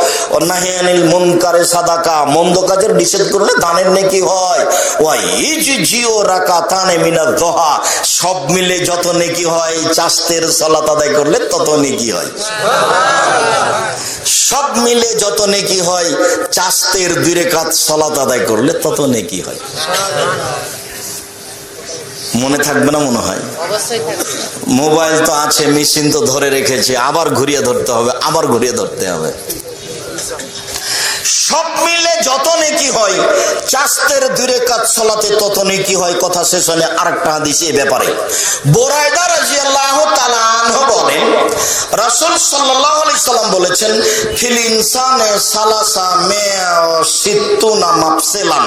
নাহিয়ানিল মুনকারে সাদাকা, মন্দ কাজের নিষেধ করলে দানের নেকি হয়। ওয়া ইজজিও রাকাতানে মিনাজ যুহা, সব মিলে যত নেকি হয় চাস্তের সালাত আদায় করলে তত নেকি হয়। সব মিলে যত নেকি হয় চাস্তের 2 রাকাত সালাত আদায় করলে তত নেকি হয়। মনে থাকবে না মনে হয়? অবশ্যই থাকবে। মোবাইল তো আছে, মেশিন তো ধরে রেখেছে, আবার ঘুরিয়ে ধরতে হবে, আবার ঘুরিয়ে ধরতে হবে। সব মিলে যত নেকি হয় চাস্তের 2 রাকাত সালাতে তত নেকি হয়। কথা শেষ হলে আরেকটা হাদিস এই ব্যাপারে। বুরায়দা রাদিয়াল্লাহু তাআলা আনহু বলেন, রাসূল সাল্লাল্লাহু আলাইহি সাল্লাম বলেছেন, ফিল ইনসানে সালাসা মিয়া ও সিত্তুনা মাফসিলান,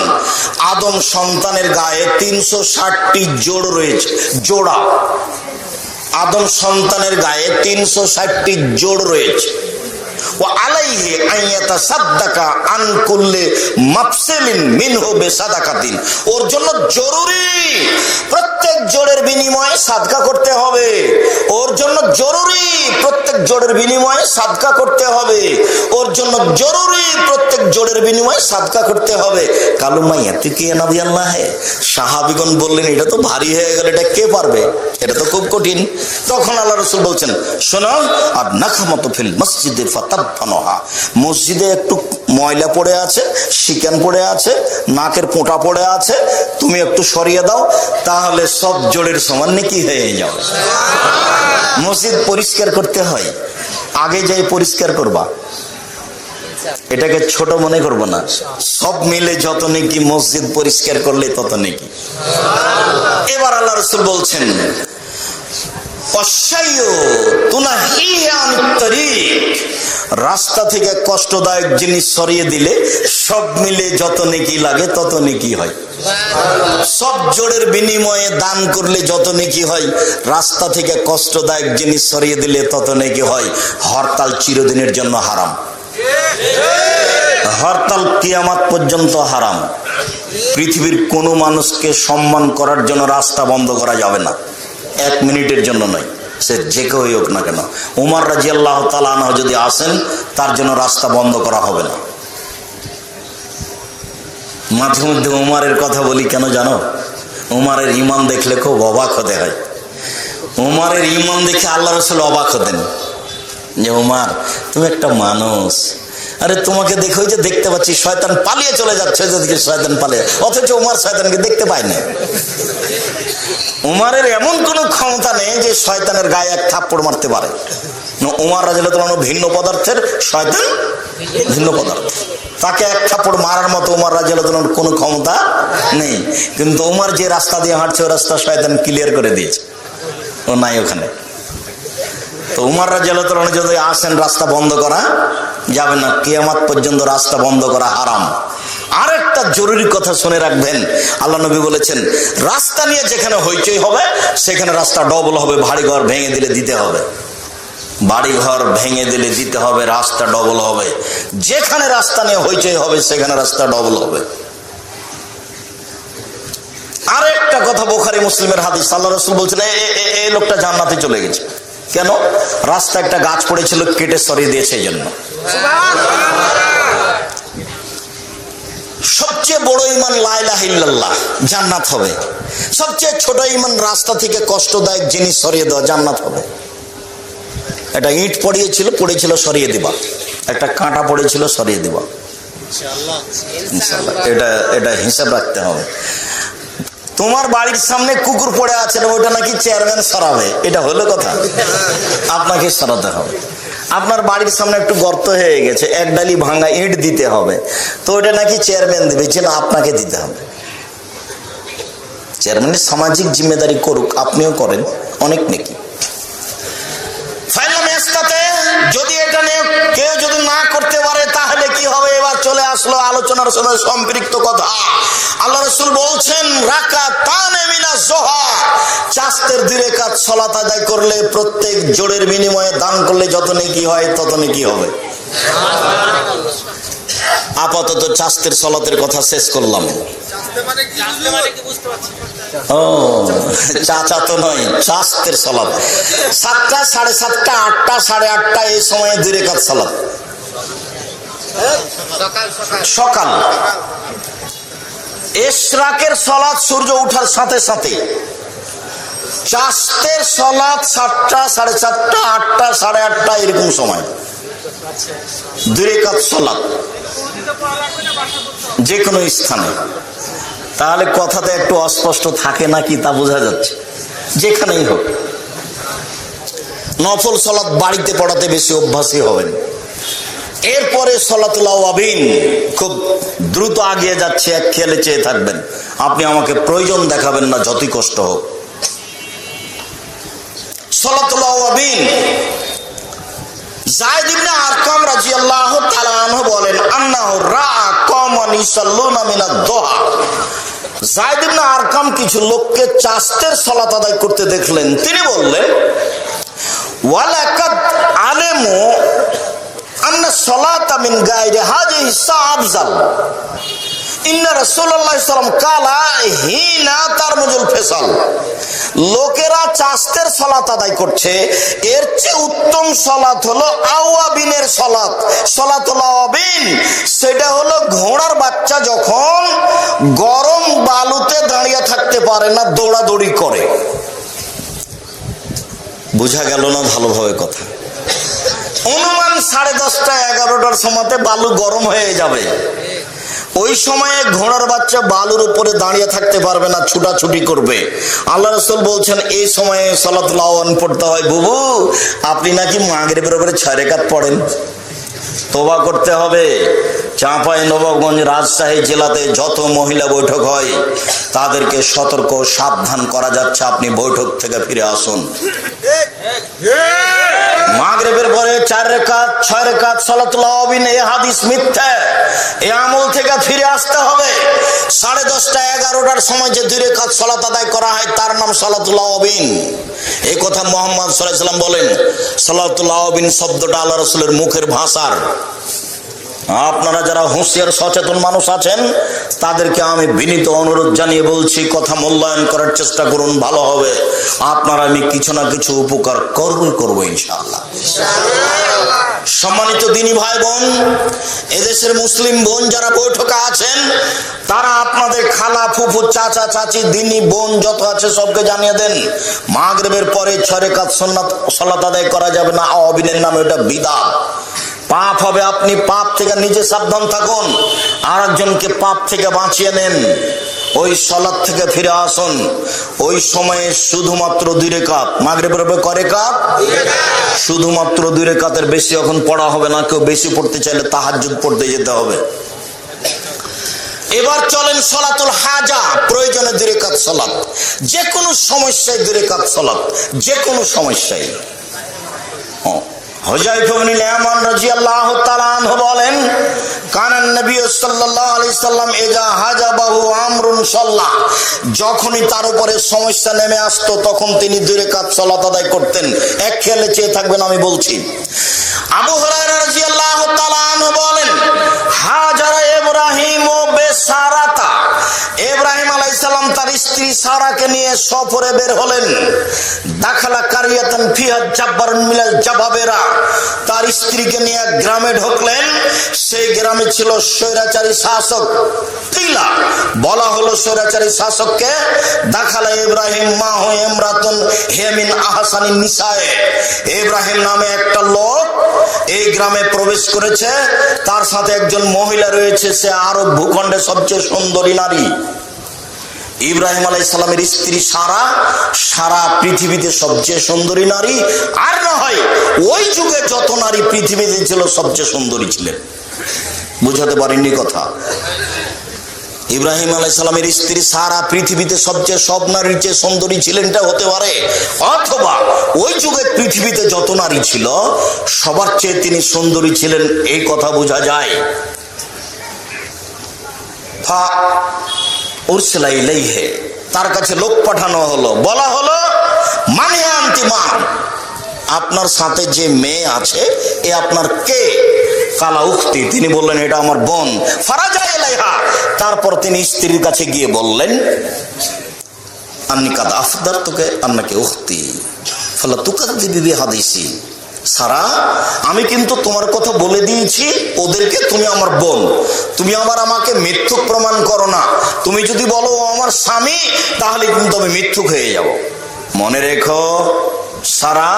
আদম সন্তানের গায়ে 360টি জোড় রয়েছে। জোড়া, আদম সন্তানের গায়ে 360টি জোড় রয়েছে। ওয়া আলাইহি আইয়াতা সাদ্দাকা আন কুল্লি মাফসিলিন মিনহু বিসাদাকাতিন, ওর জন্য জরুরি প্রত্যেক জোড়ের বিনিময়ে সাদকা করতে হবে। ওর জন্য জরুরি প্রত্যেক জোড়ের বিনিময়ে সাদকা করতে হবে। ওর জন্য জরুরি প্রত্যেক জোড়ের বিনিময়ে সাদকা করতে হবে। কালুমাইয়া তুই কে নবী আল্লাহ? সাহাবীগণ বললেন এটা তো ভারী হয়ে গেল, এটা কে পারবে, এটা তো খুব কঠিন। তখন আল্লাহ রাসূল বলছেন শোনো, আর নাখামাতু ফিল মসজিদে ফাতাবফানুহা, মসজিদে একটু ময়লা পড়ে আছে, শিকেন পড়ে আছে, নাকের পোঁটা পড়ে আছে, তুমি একটু সরিয়ে দাও, তাহলে সব জোড়ের সমান নেকি হয়ে যাবে। মসজিদ পরিষ্কার করতে হয়, আগে যাই পরিষ্কার করবা, এটাকে ছোট মনে করবো না। সব মিলে যত নেকি মসজিদ পরিষ্কার করলে তত নেকি। এবার আল্লাহ রাসূল বলছেন রাস্তা থেকে কষ্টদায়ক জিনিস সরিয়ে দিলে সব মিলে যত নেকি লাগে তত নেকি হয়। সব জোড়ের বিনিময়ে দান করলে যত নেকি হয়, রাস্তা থেকে কষ্টদায়ক জিনিস সরিয়ে দিলে তত নেকি হয়। হরতাল চিরদিনের জন্য হারাম, হরতাল কিয়ামত পর্যন্ত হারাম। পৃথিবীর কোনো মানুষকে সম্মান করার জন্য রাস্তা বন্ধ করা যাবে না, 1 মিনিটের জন্য নয়, সে যে কেউই হোক না কেন। উমর রাদিয়াল্লাহু তাআলা আনহু যদি আসেন, তার জন্য রাস্তা বন্ধ করা হবে না। মাঝে মধ্যে উমরের কথা বলি কেন জানো? উমরের ঈমান দেখলে খুব অবাক হতে হয়। উমরের ঈমান দেখে আল্লাহ রাসূল অবাক হতেন যে উমর তুমি একটা মানুষ, আরে তোমাকে দেখে ওই যে দেখতে পাচ্ছি শয়তান পালিয়ে চলে যাচ্ছে, যেদিকে শয়তান পালিয়ে, অথচ উমর শয়তানকে দেখতে পায় না। উমরের এমন কোন ক্ষমতা নেই যে শয়তানের গায়ে এক থাপ্পড় মারতে পারে। উমর রাদিয়াল্লাহু তাআলা ভিন্ন পদার্থের, শয়তান ভিন্ন পদার্থ, তাকে এক থাপ্পড় মারার মতো উমর রাদিয়াল্লাহু তাআলার কোনো ক্ষমতা নেই। কিন্তু উমর যে রাস্তা দিয়ে হাঁটছে ওই রাস্তা শয়তান ক্লিয়ার করে দিয়েছে, ও নাই ওখানে। তো উমর রাদিয়াল্লাহু তাআলা যদি আসেন, রাস্তা বন্ধ করা যাবে না, কিয়ামত পর্যন্ত রাস্তা বন্ধ করা হারাম। আরেকটা জরুরি কথা শুনে রাখবেন, আল্লাহ নবী বলেছেন রাস্তা নিয়ে যেখানে হইচই হবে সেখানে রাস্তা ডবল হবে, বাড়িঘর ভেঙে দিলে দিতে হবে, বাড়িঘর ভেঙে দিলে দিতে হবে, রাস্তা ডবল হবে। যেখানে রাস্তা নিয়ে হইচই হবে সেখানে রাস্তা ডবল হবে। আরেকটা কথা বুখারী মুসলিমের হাদিস, আল্লাহ রাসূল বলছেন এই লোকটা জান্নাতে চলে গেছে। কেন? রাস্তা একটা গাছ পড়েছিল, কেটে সরিয়ে দিয়েছে এই জন্য। সবচেয়ে বড় ঈমান লা ইলাহা ইল্লাল্লাহ, জান্নাত হবে। সবচেয়ে ছোট ঈমান রাস্তা থেকে কষ্টদায়ক জিনিস সরিয়ে দেওয়া, জান্নাত হবে। একটা ইট পড়েছিল সরিয়ে দিবা, একটা কাঁটা পড়েছিল সরিয়ে দিবা, ইনশাআল্লাহ। এটা হিসাব রাখতে হবে। তোমার বাড়ির সামনে কুকুর পড়ে আছে, ওইটা নাকি চেয়ারম্যান সরাবে, এটা হলো কথা? আপনাকে সরাতে হবে। আপনার বাড়ির সামনে একটু গর্ত হয়ে গেছে, এক ডালি ভাঙা ইট দিতে হবে, তো ওইটা নাকি চেয়ারম্যান দেবে, যে না আপনাকে দিতে হবে। চেয়ারম্যানের সামাজিক জিম্মেদারি করুক, আপনিও করেন, অনেক নাকি। যদি এটা নিয়ে কেউ যদি না করতে পারে তাহলে কি হবে? এবার চলে আসলো আলোচনার সময় সম্পৃক্ত কথা। আল্লাহ রাসূল বলছেন রাকাতানে মিনাজ যোহা, চাষতের 2 রাকাত সালাত আদায় করলে প্রত্যেক জোড়ের বিনিময়ে দান করলে যত নেকি হয় তত নেকি হবে। আপাতত চাষতের সালাতের কথা শেষ করলাম। ও চাচা তো নয়, চাষতের সালাত 7টা, 7:30, 8টা, 8:30 এই সময়ে 2 রাকাত সালাত সকাল। ইশরাকের সালাত সূর্য ওঠার সাথে সাথে, চাষতের সালাত 7টা, 7:30, 8টা, 8:30 এরকম সময় 2 রাকাত সালাত যে কোনো স্থানে। তাহলে কথাতে একটু অস্পষ্ট থাকে নাকি তা বোঝা যাচ্ছে। যেখানেই হোক নফল সালাত বাড়িতে পড়াতে বেশি অভ্যাসী হবেন। এরপরে সালাতুল আওয়াবিন খুব দ্রুত আগিয়ে যাচ্ছে, এক খেয়ালে চেয়ে থাকবেন। আপনি আমাকে প্রয়োজন দেখাবেন না, যতই কষ্ট হোক। সালাতুল আওয়াবিন, যায়েদ ইবনে আরকাম রাদিয়াল্লাহু তাআলা আনহু বলেন আন্নাহু রাআ কওমান ইসাল্লুনা মিনাদ দুহা। যায়েদ ইবনে আরকাম কিছু লোককে চাষতের সালাত আদায় করতে দেখলেন। তিনি বললেন ওয়ালাকাদ আলামু সলাতা মিন গায়রি হাযিহি আফযাল। ইন্না রাসূলুল্লাহ সাল্লাল্লাহু আলাইহি ওয়াসাল্লাম কালা হিনা তারমুজুল ফিসাল। লোকেরা চাস্তের সালাত আদায় করছে, এর চেয়ে উত্তম সালাত হলো আওয়াবিনের সালাত। সালাতুল আওয়াবিন সেটা হলো ঘোড়ার বাচ্চা যখন গরম বালুতে দাঁড়িয়ে থাকতে পারে না, দৌড়াদৌড়ি করে। বোঝা গেল না ভালোভাবে কথা? অনুমান 10:30 11টার সময়তে বালু গরম হয়ে যাবে। ওই সময়ে ঘোড়ার বাচ্চা বালুর উপরে দাঁড়িয়ে থাকতে পারবে না, ছুটাছুটি করবে। আল্লাহ রাসূল বলছেন এই সময়ে সালাতুল আওয়ান পড়তে হয়। বুবু, আপনি নাকি মাগরিবের উপরে 6 রাকাত পড়েন। তওবা করতে হবে। চাঁপাইনবাবগঞ্জ রাজশাহী জেলাতে যত মহিলা বৈঠক হয় তাদেরকে সতর্ক সাবধান করা যাচ্ছে, আপনি বৈঠক থেকে ফিরে আসুন। মাগরিবের পরে 4 রাকাত 6 রাকাত সালাতুল আওয়াবিন, এই হাদিস মিথ্যা। এই আমল থেকে ফিরে আসতে হবে। 10:30 11টার সময় যে 2 রাকাত সালাত আদায় করা হয় তার নাম সালাতুল আওয়াবিন। এই কথা মুহাম্মদ সাল্লাল্লাহু আলাইহি ওয়াসাল্লাম বলেন। সালাতুল আওয়াবিন শব্দটা আল্লাহ রাসূলের মুখের ভাষার। আপনারা যারা হুঁশিয়ার সচেতন মানুষ আছেন তাদেরকে আমি বিনীত অনুরোধ জানিয়ে বলছি, কথা মূল্যায়ন করার চেষ্টা করুন, ভালো হবে। আপনারা আমি কিছু না কিছু উপকার করবো ইনশাআল্লাহ। সম্মানিত দিনী ভাই বোন, এদেশের মুসলিম বোন যারা বৈঠকে আছেন তারা আপনাদের খালা ফুফু চাচা চাচি দিনী বোন যত আছে সবকে জানিয়ে দেন, মাগরিবের পরে 6 রাকাত সুন্নাত সালাত আদায় করা যাবে না। আওয়াবিনের নামে এটা বিদআত, পাপ হবে। আপনি পাপ থেকে নিজে সাবধান থাকুন, আর একজনকে পাপ থেকে বাঁচিয়ে নেন। ওই সালাত থেকে ফিরে আসুন। ওই সময়ে শুধুমাত্র 2 রাকাত, মাগরিবের পরে কয় রাকাত? 2 রাকাত। শুধুমাত্র 2 রাকাতের বেশি এখন পড়া হবে না। কেউ বেশি পড়তে চাইলে তাহাজ্জুদ পড়তে যেতে হবে। এবার চলেন সালাতুল হাজা, প্রয়োজনে 2 রাকাত সালাত, যে কোনো সমস্যায় 2 রাকাত সালাত, যে কোনো সমস্যায়। হুযায়ফা ইবনে ইয়ামান রাদিয়াল্লাহু তাআলা আনহু বলেন, কানান নবী সাল্লাল্লাহু আলাইহি সাল্লাম ইজা হাজাবাহু আমরুন সাল্লাহ, যখনই তার উপরে সমস্যা নেমে আসতো তখন তিনি 2 রাকাত সালাত আদায় করতেন। এক খেয়ালে চেয়ে থাকবেন, আমি বলছি। আবু হুরায়রা রাদিয়াল্লাহু তাআলা আনহু বলেন, হাজারা ইব্রাহিম ও বেসারাতা, ইব্রাহিম আলাইহিস সালাম তার স্ত্রী সারাকে নিয়ে সফরে বের হলেন। দাখালা কারিয়াতান ফিহা জাব্বারুন মিনাল জাবাবেরা, তার স্ত্রীকে নিয়ে গ্রামে ঢুকলেন। সেই গ্রামে ছিল স্বৈরাচারী শাসক কিলা, বলা হলো স্বৈরাচারী শাসককে। দাখালা ইব্রাহিম মাহু ইমরাতুন হিমিন আহসানিন নিসায়ে, ইব্রাহিম নামে একটা লোক এই গ্রামে প্রবেশ করেছে, তার সাথে একজন মহিলা রয়েছে, সে আরব ভূখণ্ডে সবচেয়ে সুন্দরী নারী। ইব্রাহিম আলাইহিস সালামের স্ত্রী সারা সারা পৃথিবীতে সবচেয়ে সুন্দরী নারী, আর না হয় ওই যুগে যত নারী পৃথিবীতে ছিল সবচেয়ে সুন্দরী ছিলেন। বুঝাতে পারেননি কথা? ইব্রাহিম আলাইহিস সালামের স্ত্রী সারা পৃথিবীতে সবচেয়ে সব নারীর চেয়ে সুন্দরী ছিলেন, এটা হতে পারে। অথবা ওই যুগে পৃথিবীতে যত নারী ছিল সবার চেয়ে তিনি সুন্দরী ছিলেন, এই কথা বোঝা যায়। উরসিলা ইলাইহি, তার কাছে লোক পাঠানো হলো, বলা হলো মানে আন্তিমান, আপনার সাথে যে মেয়ে আছে এ আপনার কে? কালা উখতি, তিনি বললেন এটা আমার বোন। ফারাজা ইলাইহা, তারপর তিনি স্ত্রীর কাছে গিয়ে বললেন, আন্নি কাদ আফদারতুকে আন্নাকি উখতি ফালা তুকাযযিবি বিহাদিসি, সারা আমি কিন্তু তোমার কথা বলে দিয়েছি ওদেরকে, তুমি আমার বোন, তুমি আবার আমাকে মিথ্যুক প্রমাণ করো না। তুমি যদি বলো ও আমার স্বামী তাহলে কিন্তু আমি মিথ্যুক হয়ে যাব। মনে রেখো সারা,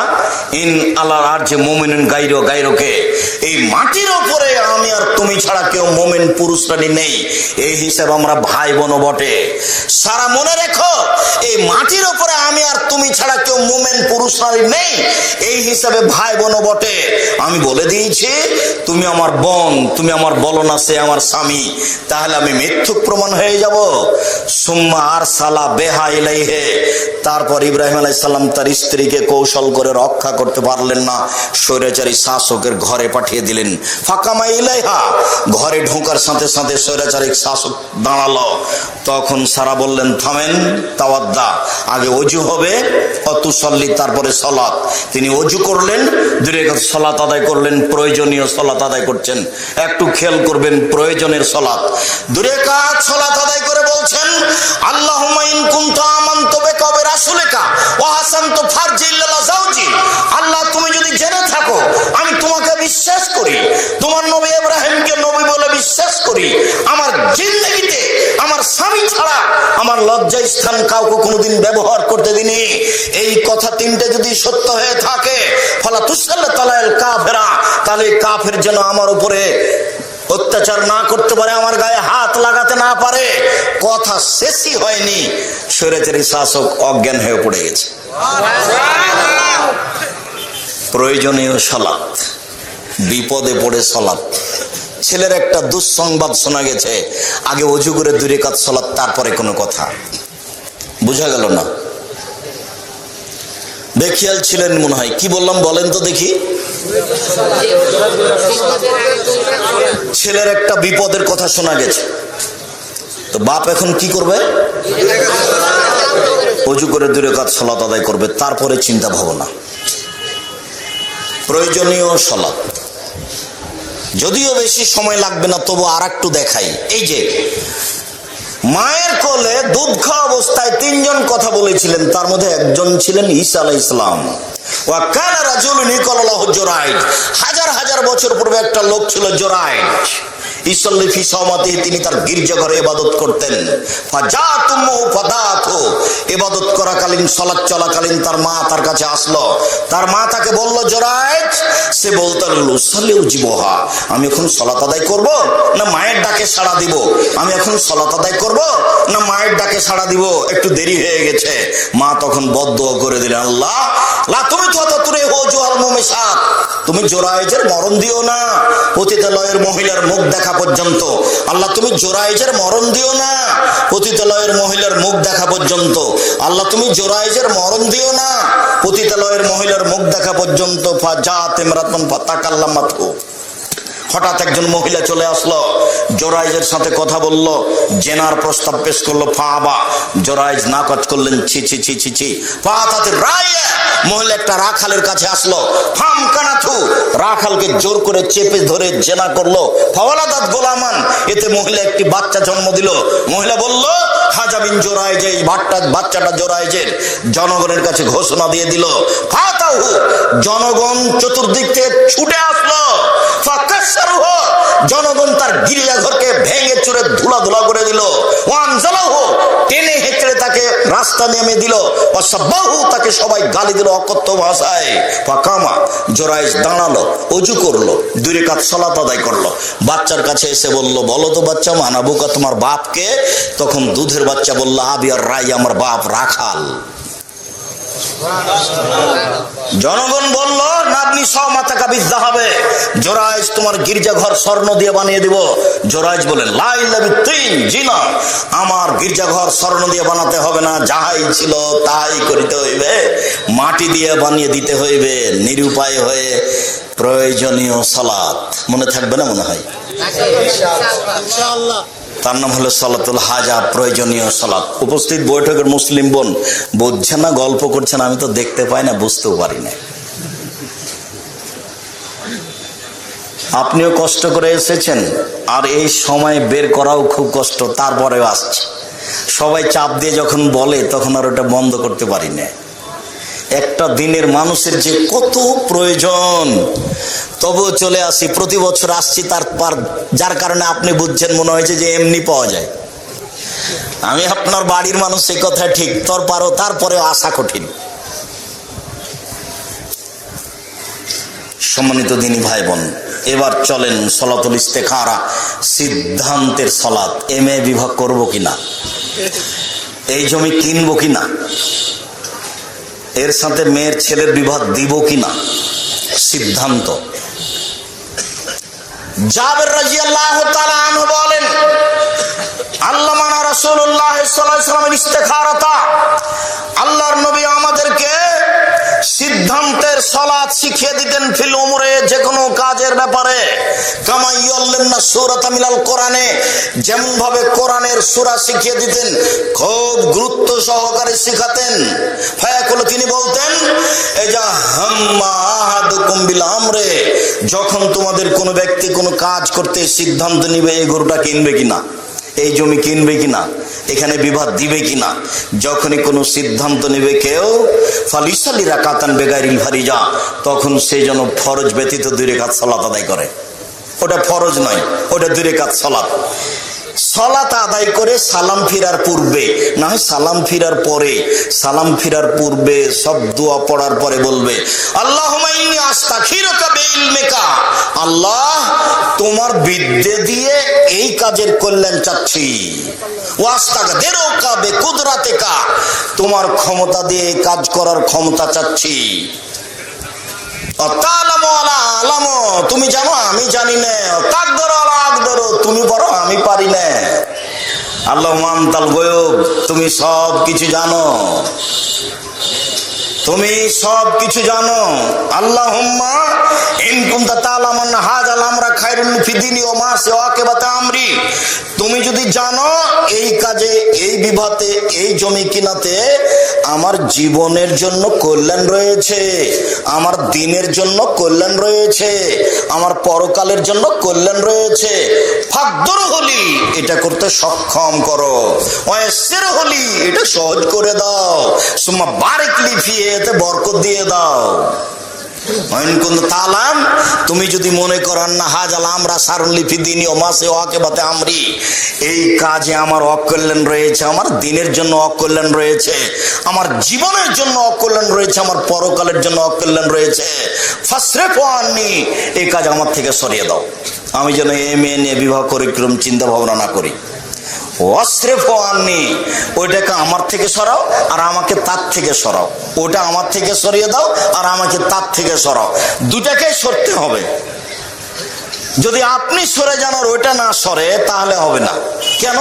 ইন আল্লাহর আর যে মুমিনুন গায়রো গায়রোকে, এই মাটির ওপরে আমি আর তুমি ছাড়া কেউ মুমিন পুরুষ রানী নেই, এই হিসাবে আমরা ভাই বোন বটে। সারা মনে রেখো, এই মাটির ওপরে আমি আর তুমি ছাড়া কেউ মুমিন পুরুষ নারী নেই, এই হিসাবে ভাই বোন বটে। আমি বলে দিয়েছি তুমি আমার বোন, তুমি আমার বলো না সে আমার স্বামী, তাহলে আমি মিথ্যুক প্রমাণ হয়ে যাব। সুম্মা আরসালা বিহা ইলাইহি, তারপর ইব্রাহিম আলাইহিস সালাম তার স্ত্রীকে কৌশল করে রক্ষা করতে পারলেন না, স্বৈরাচারী শাসকের ঘরে পাঠিয়ে দিলেন। ফাকামা ইলাইহা, ঘরে ঢোকার সাথে সাথে স্বৈরাচারী শাসক দাঁড়ালো। তখন সারা বললেন থামেন, তাওয়াদ্দা, আগে অজু হবে, অতুসল্লি, তারপরে সালাত। তিনি অজু করলেন, 2 রাকাত সালাত আদায় করলেন, প্রয়োজনীয় সালাত আদায় করছেন। একটু খেয়াল করবেন, প্রয়োজনের সালাত। 2 রাকাত সালাত আদায় করে বলছেন, আল্লাহুম্মা ইন কুনতু আমানতু বিকা ওয়া রাসূলিকা ওয়া হাসানতু ফারজি ইল্লা যাওজি। আল্লাহ, তুমি যদি জেনে থাকো আমি তোমাকে বিশ্বাস করি, তোমার নবী ইব্রাহিমকে নবী বলে বিশ্বাস করি, আমার জিন্দেগিতে আমার স্বামী ছাড়া আমার লজ্জা স্থান কাউকে কোনোদিন ব্যবহার করতে দিনি, এই কথা 3টে যদি সত্য হয়ে থাকে, ফালা তুসাল্লা তালাল কাফেরা, তাহলে কাফের যেন আমার উপরে অত্যাচার না করতে পারে, আমার গায়ে হাত লাগাতে না পারে। কথা শেষই হয়নি, স্বৈরাচারী শাসক অজ্ঞান হয়ে পড়ে গেছে। প্রয়োজনীয় সালাত, বিপদে পড়ে সালাত। ছেলের একটা দুঃসংবাদ শোনা গেছে, আগে ওযু করে 2 রাকাত সালাত, তারপরে কোনো কথা। বুঝা গেল না? বেখিয়াল ছিলেন মনে হয়। কি বললাম বলেন তো দেখি? ছেলের একটা বিপদের কথা শোনা গেছে, তো বাপ এখন কি করবে? ওযু করে 2 রাকাত সালাত আদায় করবে, তারপরে চিন্তা ভাবনা। প্রয়োজনীয় সালাত, যদিও বেশি সময় লাগবে না, তবু আর একটু দেখাই। এই যে মায়ের কোলে দুধ খাওয়া অবস্থায় 3 জন কথা বলেছিলেন, তার মধ্যে একজন ছিলেন ঈসা আলাইহিস সালাম। ওয়া কানা রাজুলুন ইকালাহু জুরাইজ, হাজার হাজার বছর পূর্বে একটা লোক ছিল জুরাইজ। ইসল্লি ফি সাওমাতিহি, তিনি তার গির্জাঘরে ইবাদত করতেন। ফাজাতুমু ফাদাতু, ইবাদত করাকালীন, সালাত চলাকালীন তার মা তার কাছে আসলো। তার মা তাকে বলল, জুরাইজ, সে বলতো লুসালিউ জিবহা, আমি এখন সালাত আদায় করব না মায়ের ডাকে সাড়া দিব? আমি এখন সালাত আদায় করব না মায়ের ডাকে সাড়া দিব? একটু দেরি হয়ে গেছে। মা তখন বদদুয়া করে দিলেন, আল্লাহ লা তুমি তুরে হুজুল মুমিসাত, তুমি জুরাইজের মরণ দিও না পতিতালয়ের মহিলার মুখ দেখা পর্যন্ত। আল্লাহ, তুমি জুরাইজের মরণ দিও না পতিতালয়ের মহিলার মুখ দেখা পর্যন্ত। আল্লাহ, তুমি জুরাইজের মরণ দিও না পতিতালয়ের মহিলার মুখ দেখা পর্যন্ত। ফাজাত ইমরাতুন ফাতাকাল্লামাতু, হঠাৎ একজন মহিলা চলে আসলো, জোরাইজের সাথে কথা বলল, জেনার প্রস্তাব পেশ করলো। ফাবা, জোরাইজ নাকচ করলেন, ছি ছি ছি ছি ছি। ফাতাতে রায়ে, মহিলা একটা রাখালের কাছে আসলো। ফাম কানাথু, রাখালকে জোর করে চেপে ধরে জেনা করলো। ফাওয়ালাদাত গোলামান, এতে মহিলা একটি বাচ্চা জন্ম দিল। মহিলা বলল, হাজা বিন জোরাইজ, এই বাচ্চাটা জোরাইজের। জনগণের কাছে ঘোষণা দিয়ে দিল। ফাতাহু, জনগণ চতুর্দিক থেকে ছুটে আসলো। জনগণ তার গির্জাঘরকে ভেঙে চুরে ধুলা ধুলা করে দিল। ওয়ানজালাহু, টেনে হেঁচড়ে তাকে রাস্তা নেমে দিল। ওয়াসাব্বাহু, তাকে সবাই গালি দিল অকথ্য ভাষায়। ফাকামা, জোরাইজ দাঁড়ালো, ওযু করলো, 2 রাকাত সালাত আদায় করলো। বাচ্চার কাছে এসে বলল, বলো তো বাচ্চা, মানাবুকা তোমার বাপকে? তখন দুধের বাচ্চা বলল, আবি আর রাই, আমার বাপ রাখাল। জনগণ বলল, নাবনি সাওমাতাকা বিযযাহাবে, জোরাইজ তোমার গির্জাঘর স্বর্ণ দিয়ে বানিয়ে দিব। জোরাইজ বলেন, লা ইল্লা বিত্তিন, জি না, আমার গির্জাঘর স্বর্ণ দিয়ে বানাতে হবে না, যাহাই ছিল তাই করিতে হইবে, মাটি দিয়ে বানিয়ে দিতে হইবে। নিরুপায় হয়ে প্রয়োজনীয় সালাত, মনে থাকবে না মনে হয়? ইনশাআল্লাহ। তার নাম হলো সালাতুল হাজা, প্রয়োজনীয় সালাত। উপস্থিত বৈঠকের মুসলিম বোন, বুঝছেন না, গল্প করছেন, আমি তো দেখতে পাই না, বুঝতেও পারি না। আপনিও কষ্ট করে এসেছেন, আর এই সময় বের করাও খুব কষ্ট, তারপরেও আসছে। সবাই চাপ দিয়ে যখন বলে, তখন আর ওটা বন্ধ করতে পারি না। একটা দিনের মানুষের যে কত প্রয়োজন, তবুও চলে আসি। প্রতি বছর আসছি, তারপর যার কারণে আপনি বুঝছেন, মনে হয়েছে যে এমনি পাওয়া যায়। আমি আপনার বাড়ির মানুষ, এই কথা ঠিক, তারপরেও আসা কঠিন। সম্মানিত দিনী ভাই বোন, এবার চলেন সলাতুল ইস্তেখারা, সিদ্ধান্তের সলাত। এমএ বিভাগ করব কিনা, এই জমি কিনবো কিনা, এর সাথে মেয়ের ছেলের বিবাহ দিব কিনা, সিদ্ধান্ত। জাবের রাদিয়াল্লাহু তাআলা আনহু বলেন, আল্লামানা রাসূলুল্লাহ সাল্লাল্লাহু আলাইহি ওয়াসাল্লামের ইস্তেখারাতা, আল্লাহর নবী আমাদেরকে সিদ্ধান্তের সালাত শিখিয়ে দিতেন। ফিল উমরে, যে কোনো কাজের ব্যাপারে। কামা ইয়াল্লামনা সূরাতা মিনাল কোরআনে, যেমন ভাবে কোরআনের সূরা শিখিয়ে দিতেন, খুব গুরুত্ব সহকারে শিখাতেন। ফায়াকুল, তিনি বলতেন, এজা হাম্মা আহাদুকুম বিল আমরে, যখন তোমাদের কোনো ব্যক্তি কোনো কাজ করতে সিদ্ধান্ত নিবে, এই গরুটা কিনবে কিনা, এই জমি কিনবে কিনা, এখানে বিবাদ দিবে কিনা, যখনই কোনো সিদ্ধান্ত নেবে কেউ, ফালিসালি রাকাতান বেগাইরিল ফারিজা, তখন সে যেন ফরজ ব্যতীত 2 রাকাত সালাত আদায় করে। ওটা ফরজ নয়, ওটা 2 রাকাত সালাত। সালাত আদায় করে সালাম ফিরার পূর্বে, না হয় সালাম ফিরার পরে, সালাম ফিরার পূর্বে সব দোয়া পড়ার পরে বলবে আল্লাহুম্মা ইন্নী আস্তাগফিরুকা বিইলমিকা, আল্লাহ তোমার বিদ্যে দিয়ে এই কাজের কল্যাণ চাচ্ছি, ওয়া আস্তাগফিরুকা বিকুদরাতিকা, তোমার ক্ষমতা দিয়ে এই কাজ করার ক্ষমতা চাচ্ছি। তুমি জানো আমি জানি না, তুমি পারো আমি পারি না। আল্লাহ মানতাল গয়ব, তুমি সব কিছু জানো, তুমি সব কিছু জানো। আল্লাহুম্মা ইন কুনতা তা'লামুন হাযাল আমরা খায়রুল ফি দীনি ওয়া মা সিওয়াকা আমরি, তুমি যদি জানো এই কাজে, এই বিবাদে, এই জমি কিনাতে আমার জীবনের জন্য কল্যাণ রয়েছে, আমার দিনের জন্য কল্যাণ রয়েছে, আমার পরকালের জন্য কল্যাণ রয়েছে, ফাকদুর হলি এটা করতে সক্ষম করো, ওয়াসির হলি এটা সহজ করে দাও, সুম্মা বারিক লি ফিহি এতে বরকত দিয়ে দাও। তুমি যদি মনে করেন না হাজাল আমরা সারুল ফি দীনি ওয়া মা সিওয়াকা আমরি, এই কাজে আমার অকল্যাণ রয়েছে, আমার দিনের জন্য অকল্যাণ রয়েছে, আমার জীবনের জন্য অকল্যাণ রয়েছে, আমার পরকালের জন্য অকল্যাণ রয়েছে, ফাসরিফু আন্নি, এই কাজ আমার থেকে সরিয়ে দাও, আমি যেন এই মেয়ে নিয়ে বিবাহ করিক্রম চিন্তা ভাবনা না করি। ওয়াসরিফু আন্নি, ওইটাকে আমার থেকে সরাও আর আমাকে তার থেকে সরাও, ওটা আমার থেকে সরিয়ে দাও আর আমাকে তার থেকে সরাও, দুটাকেই সরতে হবে। যদি আপনি সরে যান আর ওইটা না সরে তাহলে হবে না। কেন?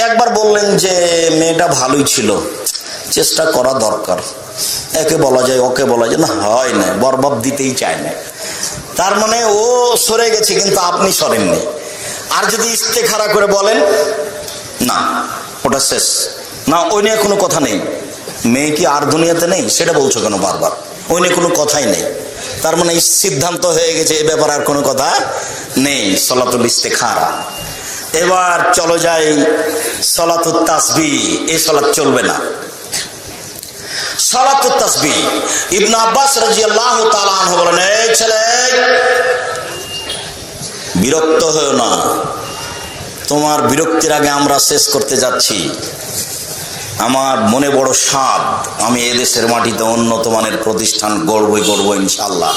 একবার বললেন যে মেয়েটা ভালোই ছিল, চেষ্টা করা দরকার, একে বলা যায় ওকে বলা যায়, না হয় না, বরবাদ দিতেই চায় না, তার মানে ও সরে গেছে কিন্তু আপনি সরেননি। আর যদি ইস্তেখারা করে বলেন না ওটা শেষ, না ওই নিয়ে কোনো কথা নেই, মেয়ে কি আর দুনিয়াতে নেই, সেটা বলছো কেন বারবার, ওই নিয়ে কোনো কথাই নেই, তার মানে সিদ্ধান্ত হয়ে গেছে, এ ব্যাপারে আর কোনো কথা নেই। সলাতুল ইস্তেখারা। এবার চলো যাই সলাতুত তাসবিহ, এই সলাত চলবে না। সলাতুত তাসবিহ, ইবনে আব্বাস রাদিয়াল্লাহু তাআলা আনহু বলেন, এই ছেলে বিরক্ত হও না, তোমার বিরক্তির আগে আমরা শেষ করতে যাচ্ছি। আমার মনে বড় স্বাদ, আমি এদেশের মাটিতে উন্নত মানের প্রতিষ্ঠান গড়বো ইনশাআল্লাহ,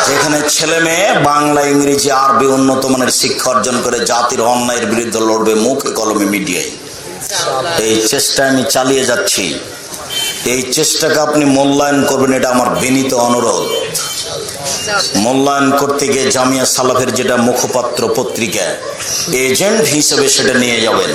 যেখানে ছেলে মেয়ে বাংলা, ইংরেজি, আরবি উন্নত মানের শিক্ষা অর্জন করে জাতির অন্যায়ের বিরুদ্ধে লড়বে মুখে কলমে মিডিয়ায়। এই চেষ্টা আমি চালিয়ে যাচ্ছি, এই চেষ্টাকে আপনি মূল্যায়ন করবেন, এটা আমার বিনীত অনুরোধ। মূল্যায়ন করতে গিয়ে জামিয়া সালাফের যেটা মুখপাত্র পত্রিকা, এজেন্ট হিসেবে সেটা নিয়ে যাবেন।